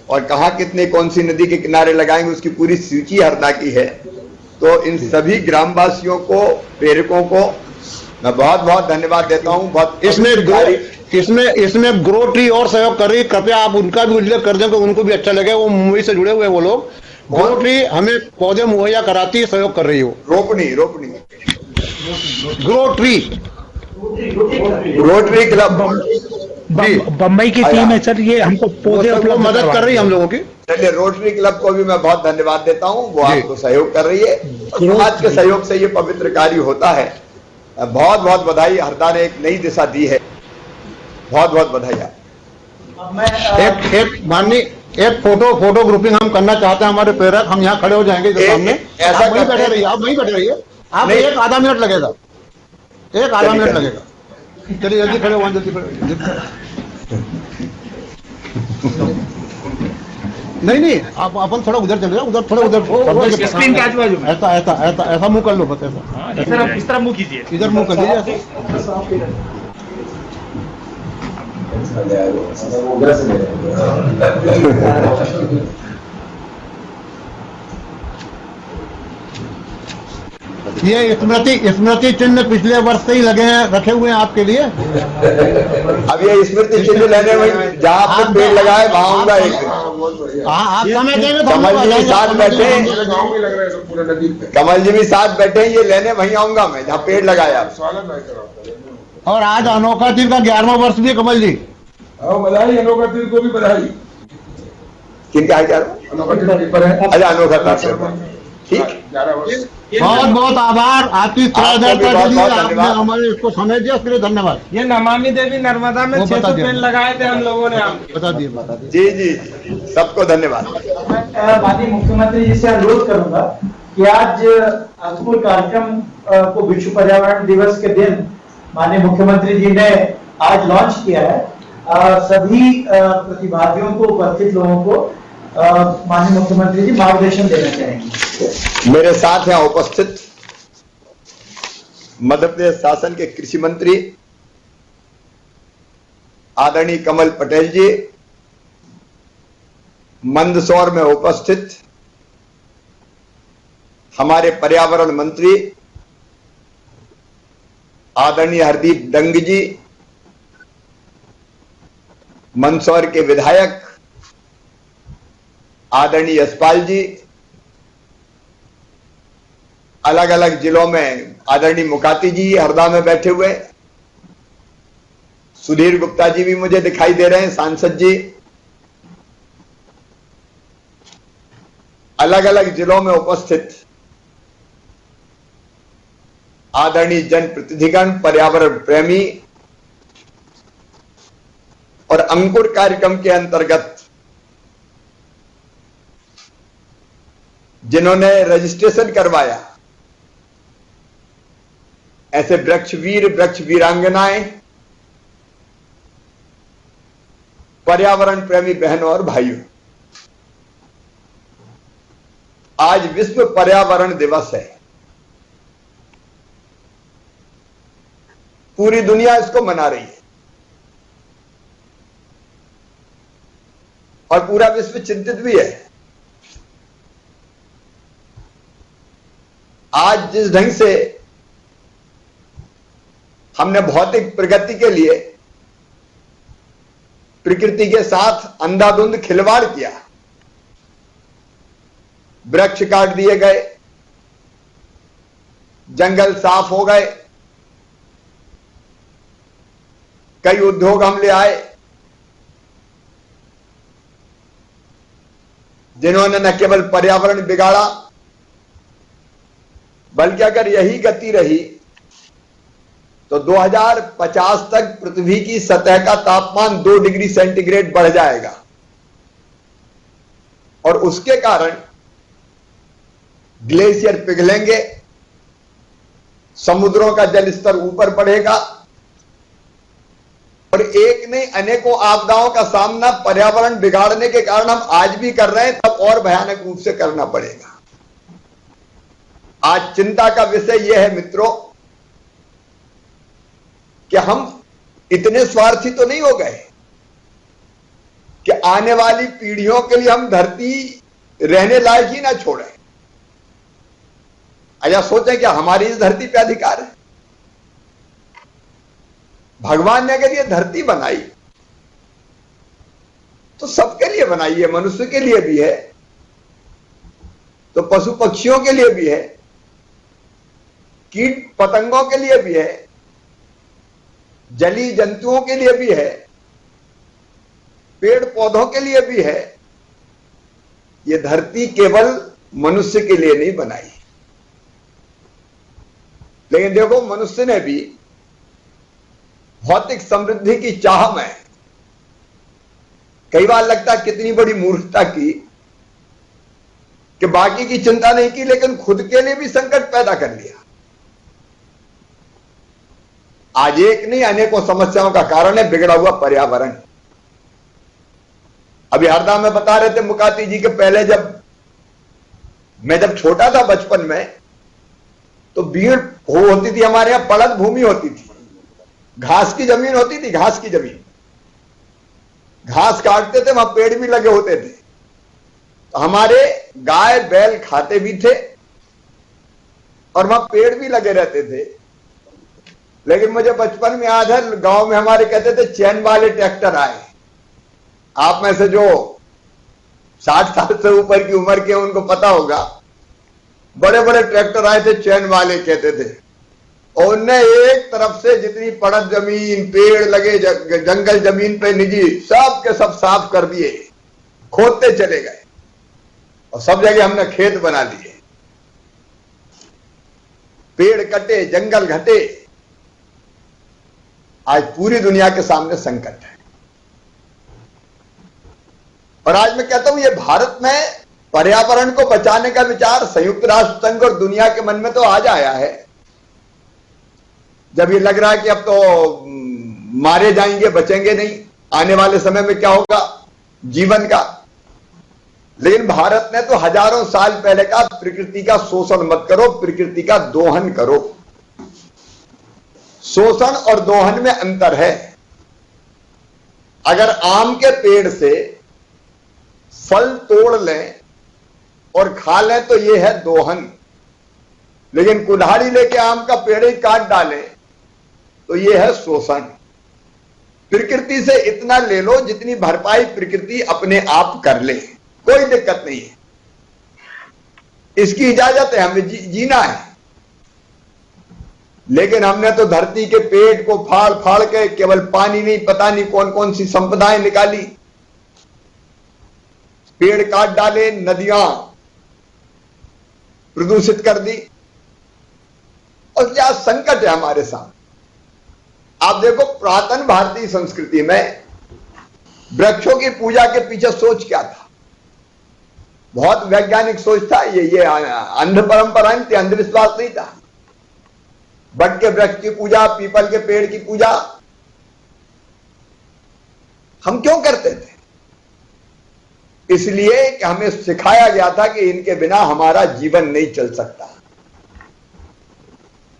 और कहाँ कितने कौन सी नदी के किनारे लगाएंगे उसकी पूरी सूची हरदा की है। तो इन सभी ग्रामवासियों को, प्रेरकों को मैं बहुत बहुत धन्यवाद देता हूँ। बहुत
इसमें ग्रो ट्री और सहयोग कर रही है, कृपया आप उनका भी उल्लेख कर दें, उनको भी अच्छा लगे, वो मुंबई से जुड़े हुए हैं वो लोग। ग्रो ट्री हमें पौधे मुहैया कराती है, सहयोग कर रही हो।
रोपनी
grow tree,
rotary club
Bombay की टीम है सर, ये हमको पौधे उपलब्ध
मदद कर रही है हम लोगों की।
चलिए, रोटरी क्लब को भी मैं बहुत धन्यवाद देता हूं, वो आपको सहयोग कर रही है। समाज के सहयोग से ये पवित्र कार्य होता है। बहुत बहुत बधाई, हरदा ने एक नई दिशा दी है, बहुत बहुत बधाई।
एक माननीय एक फोटो ग्रुपिंग हम करना चाहते हैं, हमारे प्रेरक, हम यहाँ खड़े हो जाएंगे सामने।
ऐसा
आप वहीं बैठे रहिए, आप वहीं बैठे रहिए, आप एक आधा मिनट लगेगा, एक आधा मिनट लगेगा। चलिए जल्दी खड़े हो, जल्दी खड़े। नहीं, आप अपन थोड़ा उधर चले जाओ, उधर थोड़ा उधर
स्क्रीन के आजू बाजू में
ऐसा मुंह कर लो, बस ऐसा
इस तरह मुंह कीजिए,
इधर मुंह कर लीजिए ऐसा। ये स्मृति चिन्ह पिछले वर्ष से ही लगे हैं, रखे हुए हैं आपके लिए।
अब ये स्मृति चिन्ह लेने में जहाँ आपने पेड़ लगाए वहां आऊंगा एक दिन।
आप समय देंगे तो
कमल जी भी साथ बैठे, कमल जी भी साथ बैठे, ये लेने वहीं आऊंगा मैं जहाँ पेड़ लगाया।
और आज अनोखा तीर का 11वां वर्ष भी है कमल जी।
बधाई, अनोखा तीर को भी बधाई।
किनका है? अच्छा, अनोखा तीर, ठीक।
बहुत बहुत आभार, आपकी सहृदयता के लिए, आपने हमारे इसको समय दिया, उसके लिए धन्यवाद।
ये नमामि देवी नर्मदा में 600 पेड़ लगाए थे हम लोगों ने।
बता दिए
जी, सबको धन्यवाद।
मैं माननीय मुख्यमंत्री जी से अनुरोध करूंगा कि आज अंकुर कार्यक्रम को विश्व पर्यावरण दिवस के दिन माननीय मुख्यमंत्री जी ने आज लॉन्च किया है। सभी प्रतिभागियों को, उपस्थित लोगों को माननीय मुख्यमंत्री जी मार्गदर्शन देना चाहेंगे।
मेरे साथ यहाँ उपस्थित मध्य प्रदेश शासन के कृषि मंत्री आदरणीय कमल पटेल जी, मंदसौर में उपस्थित हमारे पर्यावरण मंत्री आदरणीय हरदीप डंग जी, मंदसौर के विधायक आदरणीय यशपाल जी, अलग अलग जिलों में आदरणीय मुकाती जी हरदा में बैठे हुए, सुधीर गुप्ता जी भी मुझे दिखाई दे रहे हैं, सांसद जी, अलग अलग जिलों में उपस्थित आदरणीय जनप्रतिनिधिगण, पर्यावरण प्रेमी, और अंकुर कार्यक्रम के अंतर्गत जिन्होंने रजिस्ट्रेशन करवाया, ऐसे वृक्ष वीर, वृक्ष वीरांगनाएं, पर्यावरण प्रेमी बहनों और भाइयों, आज विश्व पर्यावरण दिवस है। पूरी दुनिया इसको मना रही है और पूरा विश्व चिंतित भी है। आज जिस ढंग से हमने भौतिक प्रगति के लिए प्रकृति के साथ अंधाधुंध खिलवाड़ किया, वृक्ष काट दिए गए, जंगल साफ हो गए, कई उद्योग हम ले आए जिन्होंने न केवल पर्यावरण बिगाड़ा बल्कि अगर यही गति रही तो 2050 तक पृथ्वी की सतह का तापमान 2 डिग्री सेंटीग्रेड बढ़ जाएगा और उसके कारण ग्लेशियर पिघलेंगे, समुद्रों का जल स्तर ऊपर बढ़ेगा और एक नहीं अनेकों आपदाओं का सामना पर्यावरण बिगाड़ने के कारण हम आज भी कर रहे हैं, तब और भयानक रूप से करना पड़ेगा। आज चिंता का विषय यह है मित्रों कि हम इतने स्वार्थी तो नहीं हो गए कि आने वाली पीढ़ियों के लिए हम धरती रहने लायक ही ना छोड़ें। या सोचें कि हमारी इस धरती पे अधिकार है। भगवान ने अगर ये धरती बनाई तो सबके लिए बनाई है, मनुष्य के लिए भी है तो पशु पक्षियों के लिए भी है, कीट पतंगों के लिए भी है, जलीय जंतुओं के लिए भी है, पेड़ पौधों के लिए भी है। ये धरती केवल मनुष्य के लिए नहीं बनाई। लेकिन देखो मनुष्य ने भी भौतिक समृद्धि की चाह में कई बार लगता है कितनी बड़ी मूर्खता की कि बाकी की चिंता नहीं की लेकिन खुद के लिए भी संकट पैदा कर लिया। आज एक नहीं अनेकों समस्याओं का कारण है बिगड़ा हुआ पर्यावरण। अभी हरदा में बता रहे थे मुकाती जी के पहले जब छोटा था बचपन में तो भीड़ होती थी, हमारे यहां पड़त भूमि होती थी, घास की जमीन होती थी, घास की जमीन, घास काटते थे, वहां पेड़ भी लगे होते थे तो हमारे गाय बैल खाते भी थे और वहां पेड़ भी लगे रहते थे। लेकिन मुझे बचपन में याद है गांव में हमारे कहते थे चैन वाले ट्रैक्टर आए। आप में से जो 60 साल से ऊपर की उम्र के उनको पता होगा, बड़े बड़े ट्रैक्टर आए थे, चैन वाले कहते थे और उनने एक तरफ से जितनी पड़त जमीन, पेड़ लगे, जंगल जमीन पे निजी सब के सब साफ कर दिए, खोदते चले गए और सब जगह हमने खेत बना लिए। पेड़ कटे, जंगल घटे। आज पूरी दुनिया के सामने संकट है और आज मैं कहता हूं ये भारत में पर्यावरण को बचाने का विचार संयुक्त राष्ट्र संघ और दुनिया के मन में तो आज आया है, जब ये लग रहा है कि अब तो मारे जाएंगे, बचेंगे नहीं, आने वाले समय में क्या होगा जीवन का। लेकिन भारत ने तो हजारों साल पहले का प्रकृति का शोषण मत करो, प्रकृति का दोहन करो। शोषण और दोहन में अंतर है। अगर आम के पेड़ से फल तोड़ लें और खा लें तो यह है दोहन, लेकिन कुल्हाड़ी लेके आम का पेड़ ही काट डालें तो यह है शोषण। प्रकृति से इतना ले लो जितनी भरपाई प्रकृति अपने आप कर ले, कोई दिक्कत नहीं है, इसकी इजाजत है, हमें जीना है। लेकिन हमने तो धरती के पेट को फाड़ फाड़ के केवल पानी नहीं, पता नहीं कौन कौन सी संपदाएं निकाली, पेड़ काट डाले, नदियां प्रदूषित कर दी और क्या संकट है हमारे सामने। आप देखो पुरातन भारतीय संस्कृति में वृक्षों की पूजा के पीछे सोच क्या था, बहुत वैज्ञानिक सोच था। ये अंध परंपराएं थी, अंधविश्वास नहीं था। बट के वृक्ष की पूजा, पीपल के पेड़ की पूजा, हम क्यों करते थे? इसलिए कि हमें सिखाया गया था कि इनके बिना हमारा जीवन नहीं चल सकता।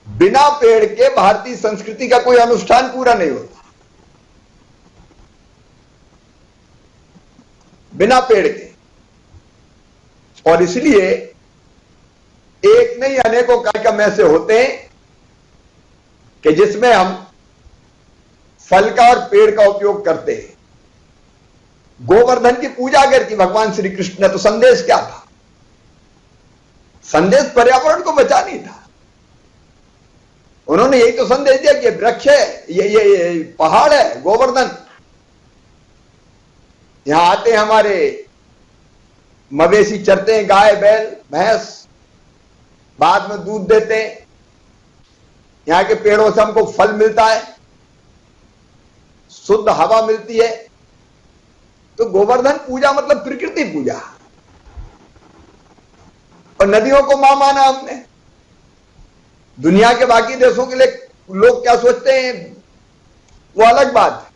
बिना पेड़ के भारतीय संस्कृति का कोई अनुष्ठान पूरा नहीं होता, बिना पेड़ के। और इसलिए एक नहीं अनेकों कार्यक्रम ऐसे होते हैं कि जिसमें हम फल का और पेड़ का उपयोग करते हैं। गोवर्धन की पूजा अगर की भगवान श्री कृष्ण ने, तो संदेश क्या था? संदेश पर्यावरण को बचानी था। उन्होंने यही तो संदेश दिया कि वृक्ष है, ये पहाड़ है गोवर्धन, यहां आते हैं हमारे मवेशी चरते हैं, गाय बैल भैंस, बाद में दूध देते हैं, यहां के पेड़ों से हमको फल मिलता है, शुद्ध हवा मिलती है। तो गोवर्धन पूजा मतलब प्रकृति पूजा। और नदियों को मां माना हमने। दुनिया के बाकी देशों के लिए लोग क्या सोचते हैं वो अलग बात है,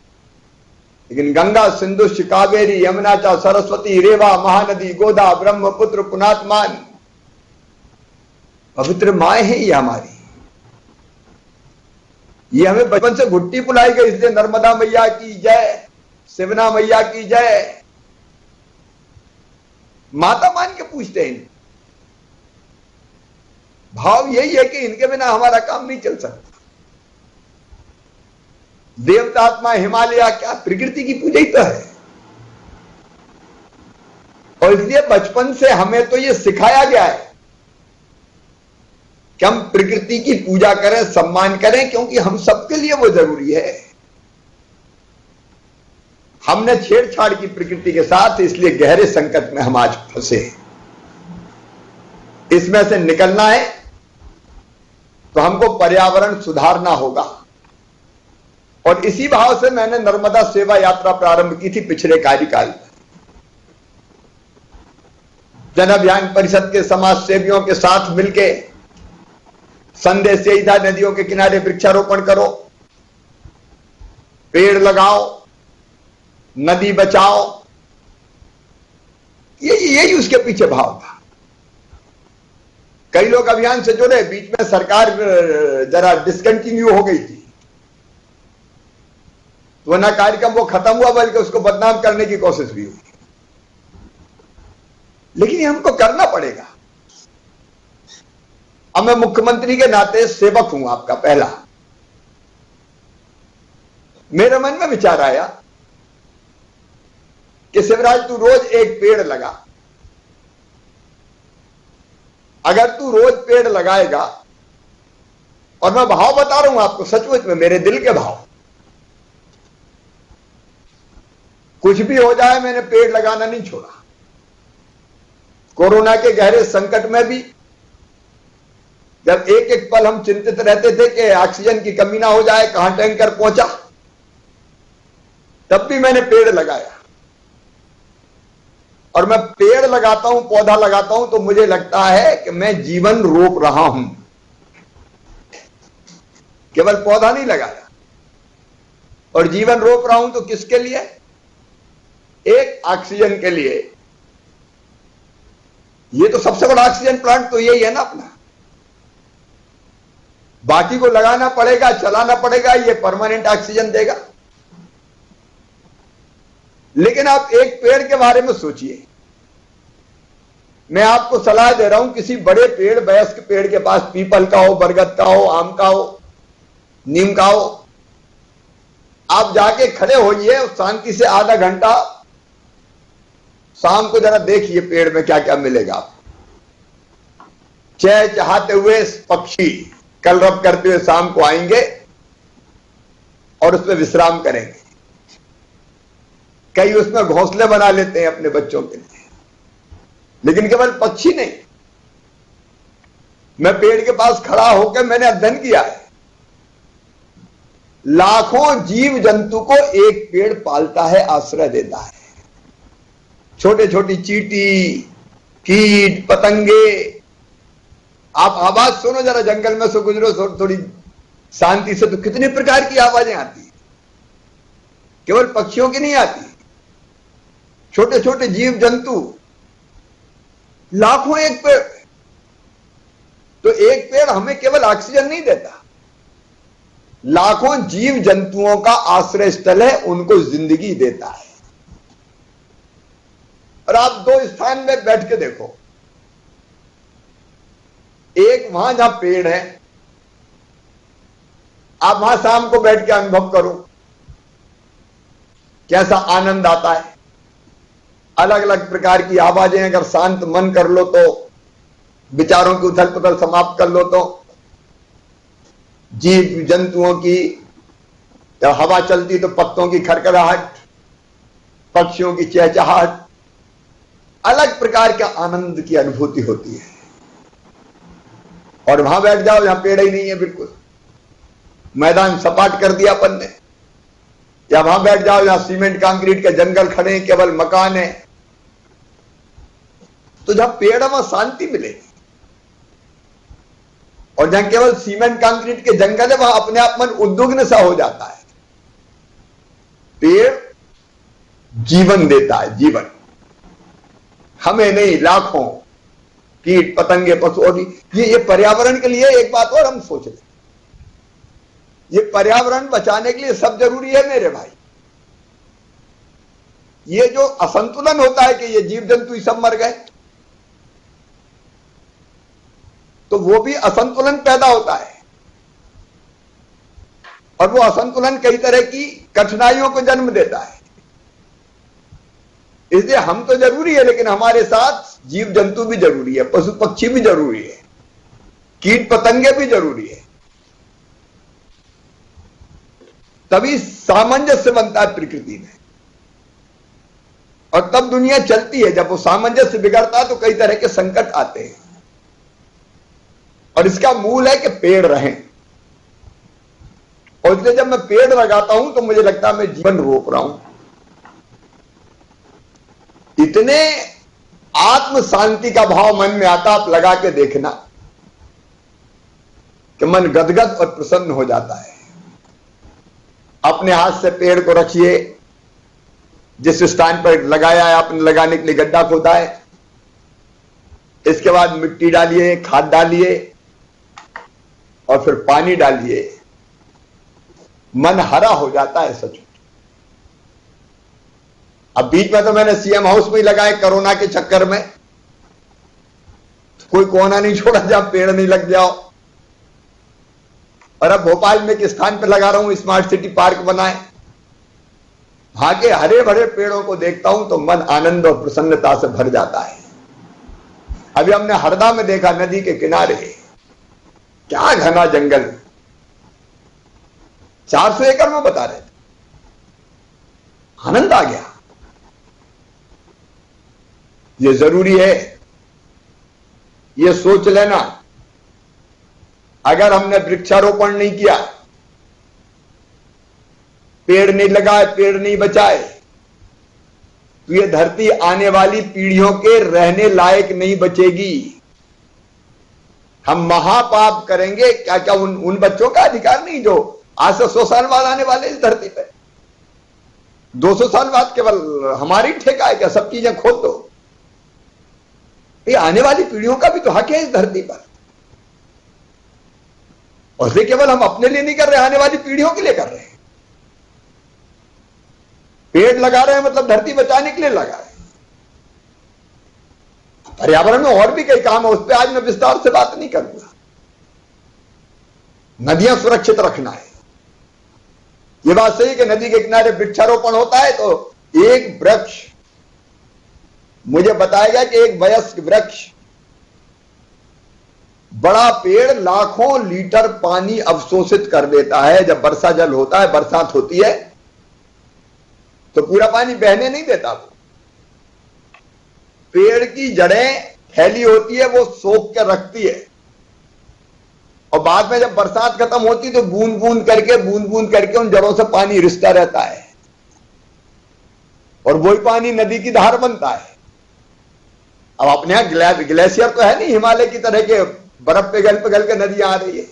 लेकिन गंगा सिंधु कावेरी यमुना चा सरस्वती रेवा महानदी गोदा ब्रह्मपुत्र पुनात्मान, पवित्र माए हैं ये हमारी। ये हमें बचपन से घुट्टी पुलाई गई, इसलिए नर्मदा मैया की जय, शिवना मैया की जय, माता मान के पूछते हैं। भाव यही है कि इनके बिना हमारा काम नहीं चल सकता। देवतात्मा हिमालय क्या प्रकृति की पूजा ही तो है। और इसलिए बचपन से हमें तो ये सिखाया गया है कि हम प्रकृति की पूजा करें, सम्मान करें, क्योंकि हम सबके लिए वो जरूरी है। हमने छेड़छाड़ की प्रकृति के साथ, इसलिए गहरे संकट में हम आज फंसे। इसमें से निकलना है तो हमको पर्यावरण सुधारना होगा। और इसी भाव से मैंने नर्मदा सेवा यात्रा प्रारंभ की थी पिछले कार्यकाल में। जन अभियान परिषद के समाज सेवियों के साथ मिलके संदेश यही था, नदियों के किनारे वृक्षारोपण करो, पेड़ लगाओ, नदी बचाओ। यही उसके पीछे भाव था। कई लोग अभियान से जुड़े, बीच में सरकार जरा डिसकंटिन्यू हो गई थी, तो ना कार्यक्रम वो खत्म हुआ बल्कि उसको बदनाम करने की कोशिश भी हुई। लेकिन ये हमको करना पड़ेगा। अब मैं मुख्यमंत्री के नाते सेवक हूं आपका पहला। मेरे मन में विचार आया कि शिवराज तू रोज एक पेड़ लगा। अगर तू रोज पेड़ लगाएगा, और मैं भाव बता रहा हूं आपको सचमुच में मेरे दिल के भाव, कुछ भी हो जाए मैंने पेड़ लगाना नहीं छोड़ा। कोरोना के गहरे संकट में भी जब एक एक पल हम चिंतित रहते थे कि ऑक्सीजन की कमी ना हो जाए, कहां टैंकर पहुंचा, तब भी मैंने पेड़ लगाया। और मैं पेड़ लगाता हूं, पौधा लगाता हूं, तो मुझे लगता है कि मैं जीवन रोप रहा हूं। केवल पौधा नहीं लगाया, और जीवन रोप रहा हूं तो किसके लिए? एक ऑक्सीजन के लिए। ये तो सबसे बड़ा ऑक्सीजन प्लांट तो यही है ना अपना। बाकी को लगाना पड़ेगा, चलाना पड़ेगा, ये परमानेंट ऑक्सीजन देगा। लेकिन आप एक पेड़ के बारे में सोचिए। मैं आपको सलाह दे रहा हूं, किसी बड़े पेड़, वयस्क पेड़ के पास, पीपल का हो, बरगद का हो, आम का हो, नीम का हो, आप जाके खड़े होइए और शांति से आधा घंटा शाम को जरा देखिए पेड़ में क्या क्या मिलेगा। चहचहाते हुए पक्षी कलरव करते हुए शाम को आएंगे और उसमें विश्राम करेंगे। कई उसमें घोंसले बना लेते हैं अपने बच्चों के लिए। लेकिन केवल पक्षी नहीं, मैं पेड़ के पास खड़ा होकर मैंने अध्ययन किया है, लाखों जीव जंतु को एक पेड़ पालता है, आश्रय देता है। छोटे छोटी चींटी, कीट, पतंगे। आप आवाज सुनो जरा, जंगल में से गुजरो थोड़ी शांति से, तो कितने प्रकार की आवाजें आती है। केवल पक्षियों की नहीं आती, छोटे छोटे जीव जंतु, लाखों एक पेड़। तो एक पेड़ हमें केवल ऑक्सीजन नहीं देता, लाखों जीव जंतुओं का आश्रय स्थल है, उनको जिंदगी देता है। और आप दो स्थान में बैठ के देखो, एक वहां जहां पेड़ है, आप वहां शाम को बैठ के अनुभव करो कैसा आनंद आता है। अलग अलग प्रकार की आवाजें, अगर शांत मन कर लो तो, विचारों की उथल पुथल समाप्त कर लो तो, जीव जंतुओं की, जब हवा चलती तो पत्तों की खड़खड़ाहट, पक्षियों की चहचहाहट, अलग प्रकार का आनंद की अनुभूति होती है। और वहां बैठ जाओ जहां पेड़ ही नहीं है, बिल्कुल मैदान सपाट कर दिया अपन ने, या वहां बैठ जाओ जहां सीमेंट कंक्रीट के जंगल खड़े हैं, केवल मकान है, तो जहां पेड़ है वहां शांति मिलेगी। और जहां केवल सीमेंट कंक्रीट के जंगल है वहां अपने आप मन उद्विग्न सा हो जाता है। पेड़ जीवन देता है, जीवन हमें नहीं, लाखों कीट पतंगे पशु। और ये पर्यावरण के लिए एक बात और हम सोच रहे, ये पर्यावरण बचाने के लिए सब जरूरी है मेरे भाई। ये जो असंतुलन होता है कि ये जीव जंतु सब मर गए, तो वो भी असंतुलन पैदा होता है, और वो असंतुलन कई तरह की कठिनाइयों को जन्म देता है। इसलिए हम तो जरूरी है, लेकिन हमारे साथ जीव जंतु भी जरूरी है, पशु पक्षी भी जरूरी है, कीट पतंगे भी जरूरी है। तभी सामंजस्य बनता है प्रकृति में, और तब दुनिया चलती है। जब वो सामंजस्य बिगड़ता है तो कई तरह के संकट आते हैं, और इसका मूल है कि पेड़ रहें। और इसलिए जब मैं पेड़ लगाता हूं तो मुझे लगता है मैं जीवन रोक रहा हूं। इतने आत्म शांति का भाव मन में आता, आप लगा के देखना कि मन गदगद और प्रसन्न हो जाता है। अपने हाथ से पेड़ को रखिए, जिस स्थान पर लगाया है आपने, लगाने के लिए गड्ढा खोदा है, इसके बाद मिट्टी डालिए, खाद डालिए, और फिर पानी डालिए, मन हरा हो जाता है सच। अब बीच में तो मैंने सीएम हाउस में ही लगाए कोरोना के चक्कर में, कोई कोना नहीं छोड़ा जहां पेड़ नहीं लग जाओ। और अब भोपाल में एक स्थान पर लगा रहा हूं, स्मार्ट सिटी पार्क बनाए, वहां के हरे भरे पेड़ों को देखता हूं तो मन आनंद और प्रसन्नता से भर जाता है। अभी हमने हरदा में देखा, नदी के किनारे क्या घना जंगल, 400 एकड़ में बता रहे थे, आनंद आ गया। ये जरूरी है, ये सोच लेना, अगर हमने वृक्षारोपण नहीं किया, पेड़ नहीं लगाए, पेड़ नहीं बचाए, तो ये धरती आने वाली पीढ़ियों के रहने लायक नहीं बचेगी। हम महापाप करेंगे। क्या क्या उन बच्चों का अधिकार नहीं जो आज से 100 साल बाद आने वाले इस धरती पे? 200 साल बाद केवल हमारी ठेका है क्या? सब चीजें खोद दो। ये आने वाली पीढ़ियों का भी तो हक है इस धरती पर, और इसे केवल हम अपने लिए नहीं कर रहे, आने वाली पीढ़ियों के लिए कर रहे हैं। पेड़ लगा रहे हैं मतलब धरती बचाने के लिए लगा रहे हैं। पर्यावरण में और भी कई काम है, उस पर आज मैं विस्तार से बात नहीं करूंगा। नदियां सुरक्षित रखना है, यह बात सही कि नदी के किनारे वृक्षारोपण होता है तो एक वृक्ष, मुझे बताया गया कि एक वयस्क वृक्ष, बड़ा पेड़ लाखों लीटर पानी अवशोषित कर देता है। जब वर्षा जल होता है, बरसात होती है, तो पूरा पानी बहने नहीं देता। वो पेड़ की जड़ें फैली होती है, वो सोख के रखती है, और बाद में जब बरसात खत्म होती तो बूंद बूंद करके उन जड़ों से पानी रिसता रहता है, और वही पानी नदी की धार बनता है। अब अपने यहां ग्लेशियर तो है नहीं, हिमालय की तरह के बर्फ पिघल के नदियां आ रही है।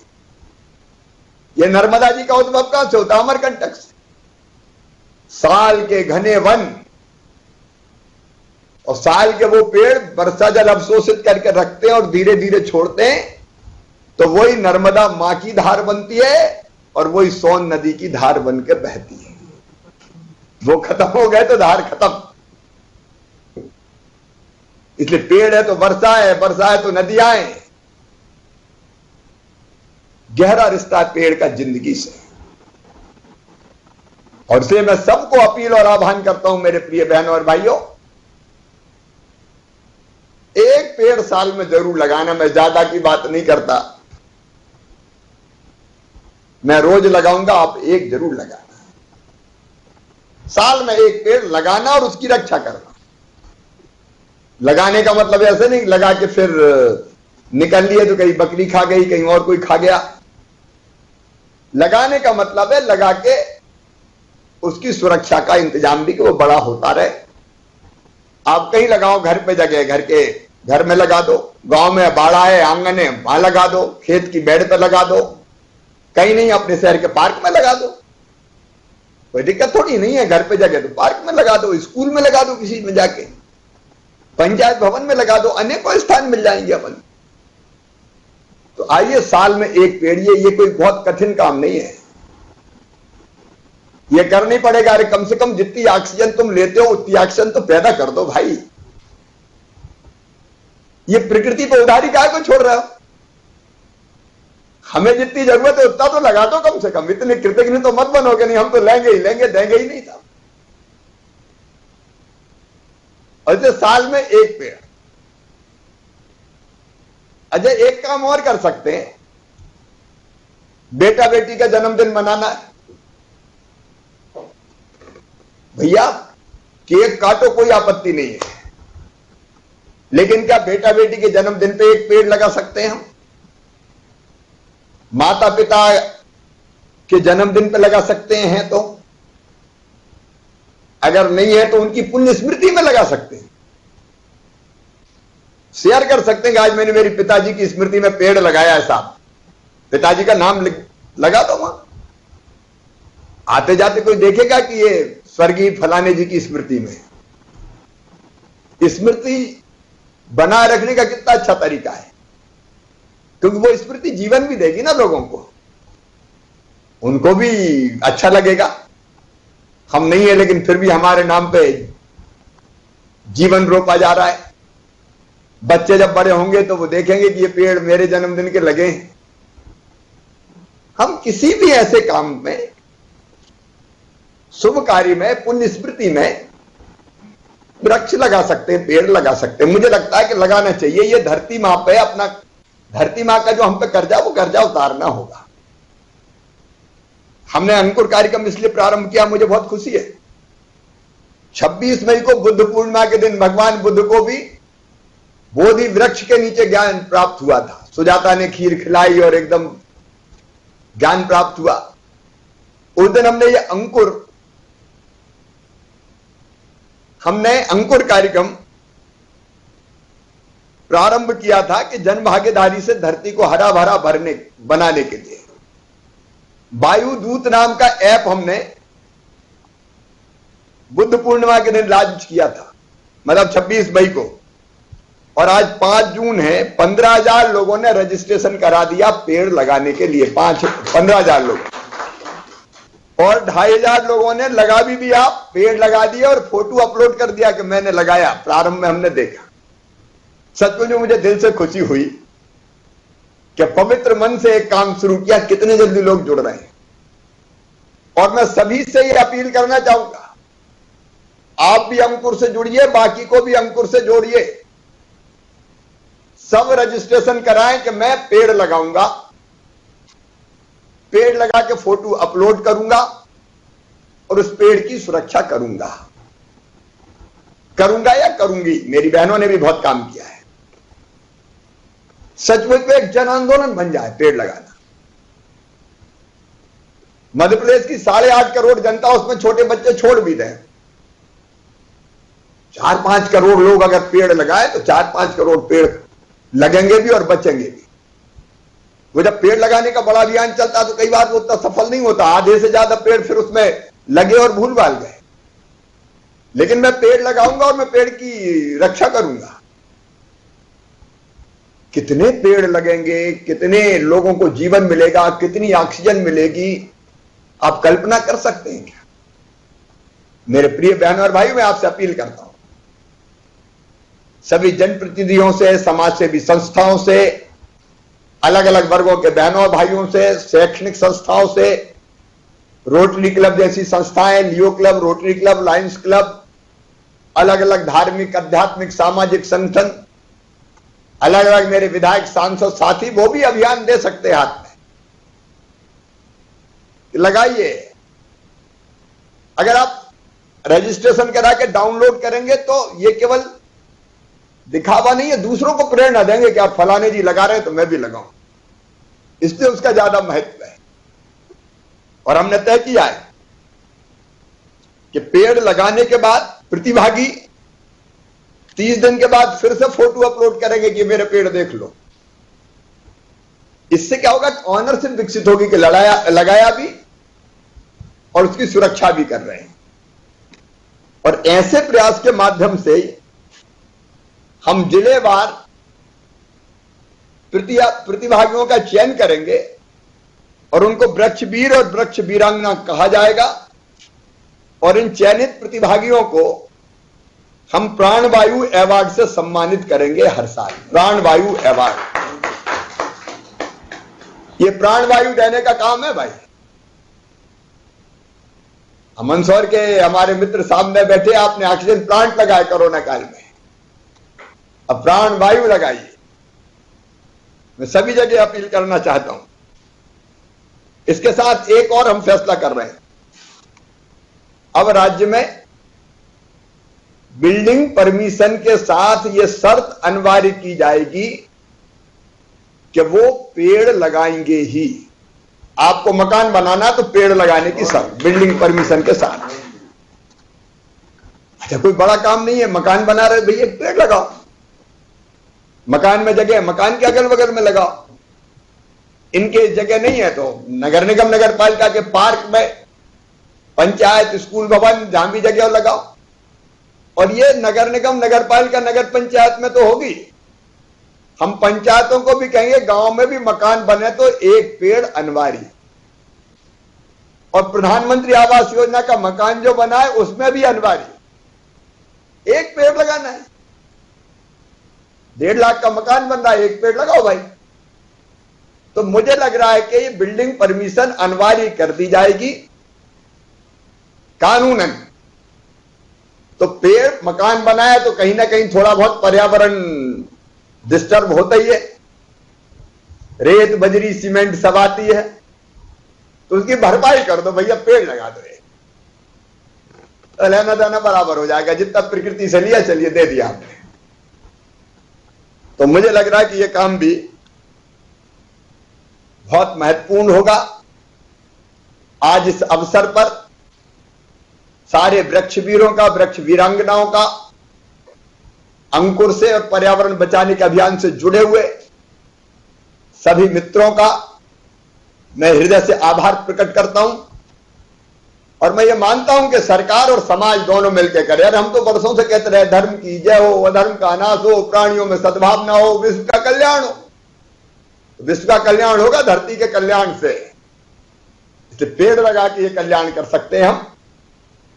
ये नर्मदा जी का उद्भव कहां से होता है? अमरकंटक से। साल के घने वन और साल के वो पेड़ वर्षा जल अवशोषित करके रखते हैं और धीरे धीरे छोड़ते हैं, तो वही नर्मदा मां की धार बनती है और वही सोन नदी की धार बन के बहती है। वो खत्म हो गए तो धार खत्म। इसलिए पेड़ है तो वर्षा है, वर्षा है तो नदियां हैं। गहरा रिश्ता है पेड़ का जिंदगी से। और इसलिए मैं सबको अपील और आह्वान करता हूं मेरे प्रिय बहनों और भाइयों, एक पेड़ साल में जरूर लगाना। मैं ज्यादा की बात नहीं करता, मैं रोज लगाऊंगा, आप एक जरूर लगाना। साल में एक पेड़ लगाना और उसकी रक्षा करना। लगाने का मतलब ऐसे नहीं लगा के फिर निकल लिए तो कहीं बकरी खा गई, कहीं और कोई खा गया। लगाने का मतलब है लगा के उसकी सुरक्षा का इंतजाम भी कि वो बड़ा होता रहे। आप कहीं लगाओ, घर पे जगह, घर में लगा दो, गांव में बाड़ा है, आंगन है, वहां लगा दो, खेत की बेड़ पे लगा दो, कहीं नहीं अपने शहर के पार्क में लगा दो, कोई दिक्कत थोड़ी नहीं है। घर पे जगह तो पार्क में लगा दो, स्कूल में लगा दो, किसी में जाके पंचायत भवन में लगा दो, अनेकों स्थान मिल जाएंगे अपन। तो आइए साल में एक पेड़, ये कोई बहुत कठिन काम नहीं है, ये करनी पड़ेगा। अरे कम से कम जितनी ऑक्सीजन तुम लेते हो उतनी ऑक्सीजन तो पैदा कर दो भाई। ये प्रकृति को उधारी काहे को छोड़ रहे हो? हमें जितनी जरूरत है उतना तो लगा दो कम से कम। इतने कृतज्ञ तो मत बनोगे, नहीं हम तो लेंगे ही लेंगे, देंगे ही नहीं था। और साल में एक पेड़। अजय एक काम और कर सकते हैं, बेटा बेटी का जन्मदिन मनाना है, भैया केक काटो, कोई आपत्ति नहीं है, लेकिन क्या बेटा बेटी के जन्मदिन पे एक पेड़ लगा सकते हैं हम? माता पिता के जन्मदिन पे लगा सकते हैं, तो अगर नहीं है तो उनकी पुण्य स्मृति में लगा सकते हैं, शेयर कर सकते हैं कि आज मैंने मेरी पिताजी की स्मृति में पेड़ लगाया है साहब, पिताजी का नाम लगा दो वहां। आते जाते कोई देखेगा कि ये स्वर्गीय फलाने जी की स्मृति में। स्मृति बनाए रखने का कितना अच्छा तरीका है, क्योंकि वो स्मृति जीवन भी देगी ना लोगों को, उनको भी अच्छा लगेगा। हम नहीं है लेकिन फिर भी हमारे नाम पे जीवन रोपा जा रहा है। बच्चे जब बड़े होंगे तो वो देखेंगे कि ये पेड़ मेरे जन्मदिन के लगे हैं। हम किसी भी ऐसे काम में, शुभ कार्य में, पुण्य स्मृति में वृक्ष लगा सकते हैं, पेड़ लगा सकते हैं। मुझे लगता है कि लगाना चाहिए। ये धरती मां पे अपना, धरती मां का जो हम पे कर्जा, वो कर्जा उतारना होगा। हमने अंकुर कार्यक्रम इसलिए प्रारंभ किया, मुझे बहुत खुशी है। 26 मई को बुद्ध पूर्णिमा के दिन भगवान बुद्ध को भी बोधि वृक्ष के नीचे ज्ञान प्राप्त हुआ था। सुजाता ने खीर खिलाई और एकदम ज्ञान प्राप्त हुआ। उस दिन हमने अंकुर कार्यक्रम प्रारंभ किया था कि जन भागीदारी से धरती को हरा भरा बनाने के लिए वायु दूत नाम का ऐप हमने बुद्ध पूर्णिमा के दिन लॉन्च किया था, मतलब 26 मई को। और आज 5 जून है, 15,000 लोगों ने रजिस्ट्रेशन करा दिया पेड़ लगाने के लिए। 15,000 लोग, और 2,500 लोगों ने लगा भी दिया, पेड़ लगा दिया और फोटो अपलोड कर दिया कि मैंने लगाया। प्रारंभ में हमने देखा, सचमुच मुझे दिल से खुशी हुई कि पवित्र मन से एक काम शुरू किया, कितने जल्दी लोग जुड़ रहे हैं। और मैं सभी से ये अपील करना चाहूंगा, आप भी अंकुर से जुड़िए, बाकी को भी अंकुर से जोड़िए। सब रजिस्ट्रेशन कराएं कि मैं पेड़ लगाऊंगा, पेड़ लगा के फोटो अपलोड करूंगा और उस पेड़ की सुरक्षा करूंगा या करूंगी। मेरी बहनों ने भी बहुत काम किया है। सचमुच में एक जन आंदोलन बन जाए पेड़ लगाना। मध्य प्रदेश की 8.5 करोड़ जनता, उसमें छोटे बच्चे छोड़ भी दें, 4-5 करोड़ लोग अगर पेड़ लगाए तो 4-5 करोड़ पेड़ लगेंगे भी और बचेंगे भी। वो जब पेड़ लगाने का बड़ा अभियान चलता तो कई बार वो उतना सफल नहीं होता, आधे से ज्यादा पेड़ फिर उसमें लगे और भूल भाल गए। लेकिन मैं पेड़ लगाऊंगा और मैं पेड़ की रक्षा करूंगा। कितने पेड़ लगेंगे, कितने लोगों को जीवन मिलेगा, कितनी ऑक्सीजन मिलेगी, आप कल्पना कर सकते हैं क्या? मेरे प्रिय बहनों और भाई, मैं आपसे अपील करता हूं, सभी जनप्रतिनिधियों से, समाज सेवी संस्थाओं से, अलग अलग वर्गों के बहनों और भाइयों से, शैक्षणिक संस्थाओं से, रोटरी क्लब जैसी संस्थाएं, Leo Club, Rotary Club, Lions Club, अलग अलग धार्मिक, आध्यात्मिक, सामाजिक संगठन, अलग अलग मेरे विधायक, सांसद साथी, वो भी अभियान दे सकते हैं हाथ में। लगाइए। अगर आप रजिस्ट्रेशन करा के डाउनलोड करेंगे तो ये केवल दिखावा नहीं है, दूसरों को प्रेरणा देंगे कि आप फलाने जी लगा रहे हैं तो मैं भी लगाऊं, इसलिए उसका ज्यादा महत्व है। और हमने तय किया है कि पेड़ लगाने के बाद प्रतिभागी 30 दिन के बाद फिर से फोटो अपलोड करेंगे कि मेरे पेड़ देख लो। इससे क्या होगा, ऑनरशिप विकसित होगी कि लगाया भी और उसकी सुरक्षा भी कर रहे हैं। और ऐसे प्रयास के माध्यम से हम जिलेवार प्रतिभागियों का चयन करेंगे और उनको वृक्षवीर और वृक्ष वीरांगना कहा जाएगा। और इन चयनित प्रतिभागियों को हम प्राणवायु अवार्ड से सम्मानित करेंगे हर साल। प्राणवायु अवार्ड, ये प्राणवायु देने का काम है भाई। मंदसौर के हमारे मित्र सामने बैठे, आपने ऑक्सीजन प्लांट लगाए कोरोना काल में, अब प्राणवायु लगाइए। मैं सभी जगह अपील करना चाहता हूं। इसके साथ एक और हम फैसला कर रहे हैं, अब राज्य में बिल्डिंग परमिशन के साथ यह शर्त अनिवार्य की जाएगी कि वो पेड़ लगाएंगे ही। आपको मकान बनाना तो पेड़ लगाने की शर्त, बिल्डिंग परमिशन के साथ। अच्छा, कोई बड़ा काम नहीं है, मकान बना रहे भैया, पेड़ लगाओ। मकान में जगह, मकान के अगल बगल में लगाओ। इनके जगह नहीं है तो नगर निगम, नगर पालिका के पार्क में, पंचायत, स्कूल भवन, जहां भी जगह लगाओ। और ये नगर निगम, नगर पालिका, नगर पंचायत में तो होगी। हम पंचायतों को भी कहेंगे गांव में भी मकान बने तो एक पेड़ अनिवार्य। और प्रधानमंत्री आवास योजना का मकान जो बना है उसमें भी अनिवार्य एक पेड़ लगाना है। 1.5 लाख का मकान बन रहा है, एक पेड़ लगाओ भाई। तो मुझे लग रहा है कि ये बिल्डिंग परमिशन अनिवार्य कर दी जाएगी कानूनन। तो पेड़, मकान बनाया तो कहीं ना कहीं थोड़ा बहुत पर्यावरण डिस्टर्ब होता ही है, रेत, बजरी, सीमेंट सब आती है, तो उसकी भरपाई कर दो भैया, पेड़ लगा दो। लेना देना बराबर हो जाएगा, जितना प्रकृति से लिया चलिए दे दिया आपने। तो मुझे लग रहा है कि यह काम भी बहुत महत्वपूर्ण होगा। आज इस अवसर पर सारे वृक्ष वीरों का, वृक्ष वीरांगनाओं का, अंकुर से और पर्यावरण बचाने के अभियान से जुड़े हुए सभी मित्रों का मैं हृदय से आभार प्रकट करता हूं। और मैं ये मानता हूं कि सरकार और समाज दोनों मिलकर करें। यार, हम तो वर्षों से कहते रहे धर्म की जय हो, अधर्म का नाश हो, प्राणियों में सद्भावना हो, विश्व का कल्याण हो। विश्व का कल्याण होगा धरती के कल्याण से। इसलिए पेड़ लगा के ये कल्याण कर सकते हैं हम।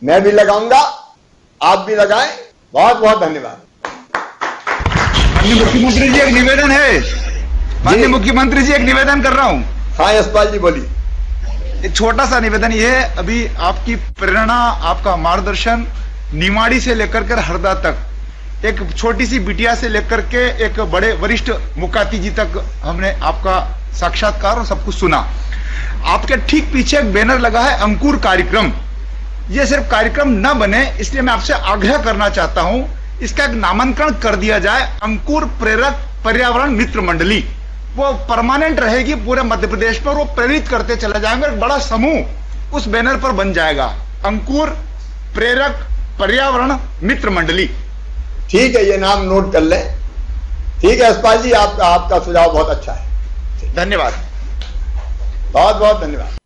मैं भी लगाऊंगा, आप भी लगाएं। बहुत बहुत धन्यवाद।
माननीय मुख्यमंत्री जी, एक निवेदन है। माननीय मुख्यमंत्री जी, एक निवेदन कर रहा हूं।
हाँ यशपाल जी बोलिए।
एक छोटा सा निवेदन ये है, अभी आपकी प्रेरणा, आपका मार्गदर्शन निमाड़ी से लेकर कर हरदा तक, एक छोटी सी बिटिया से लेकर के एक बड़े वरिष्ठ मुकाती जी तक हमने आपका साक्षात्कार और सब कुछ सुना। आपके ठीक पीछे एक बैनर लगा है, अंकुर कार्यक्रम। ये सिर्फ कार्यक्रम न बने, इसलिए मैं आपसे आग्रह करना चाहता हूं, इसका एक नामांकन कर दिया जाए, अंकुर प्रेरक पर्यावरण मित्र मंडली। वो परमानेंट रहेगी पूरे मध्य प्रदेश पर, वो प्रेरित करते चले जाएंगे। एक बड़ा समूह उस बैनर पर बन जाएगा, अंकुर प्रेरक पर्यावरण मित्र मंडली।
ठीक है, ये नाम नोट कर लें। ठीक है यशपाल जी, आपका सुझाव बहुत अच्छा है।
धन्यवाद,
बहुत बहुत धन्यवाद।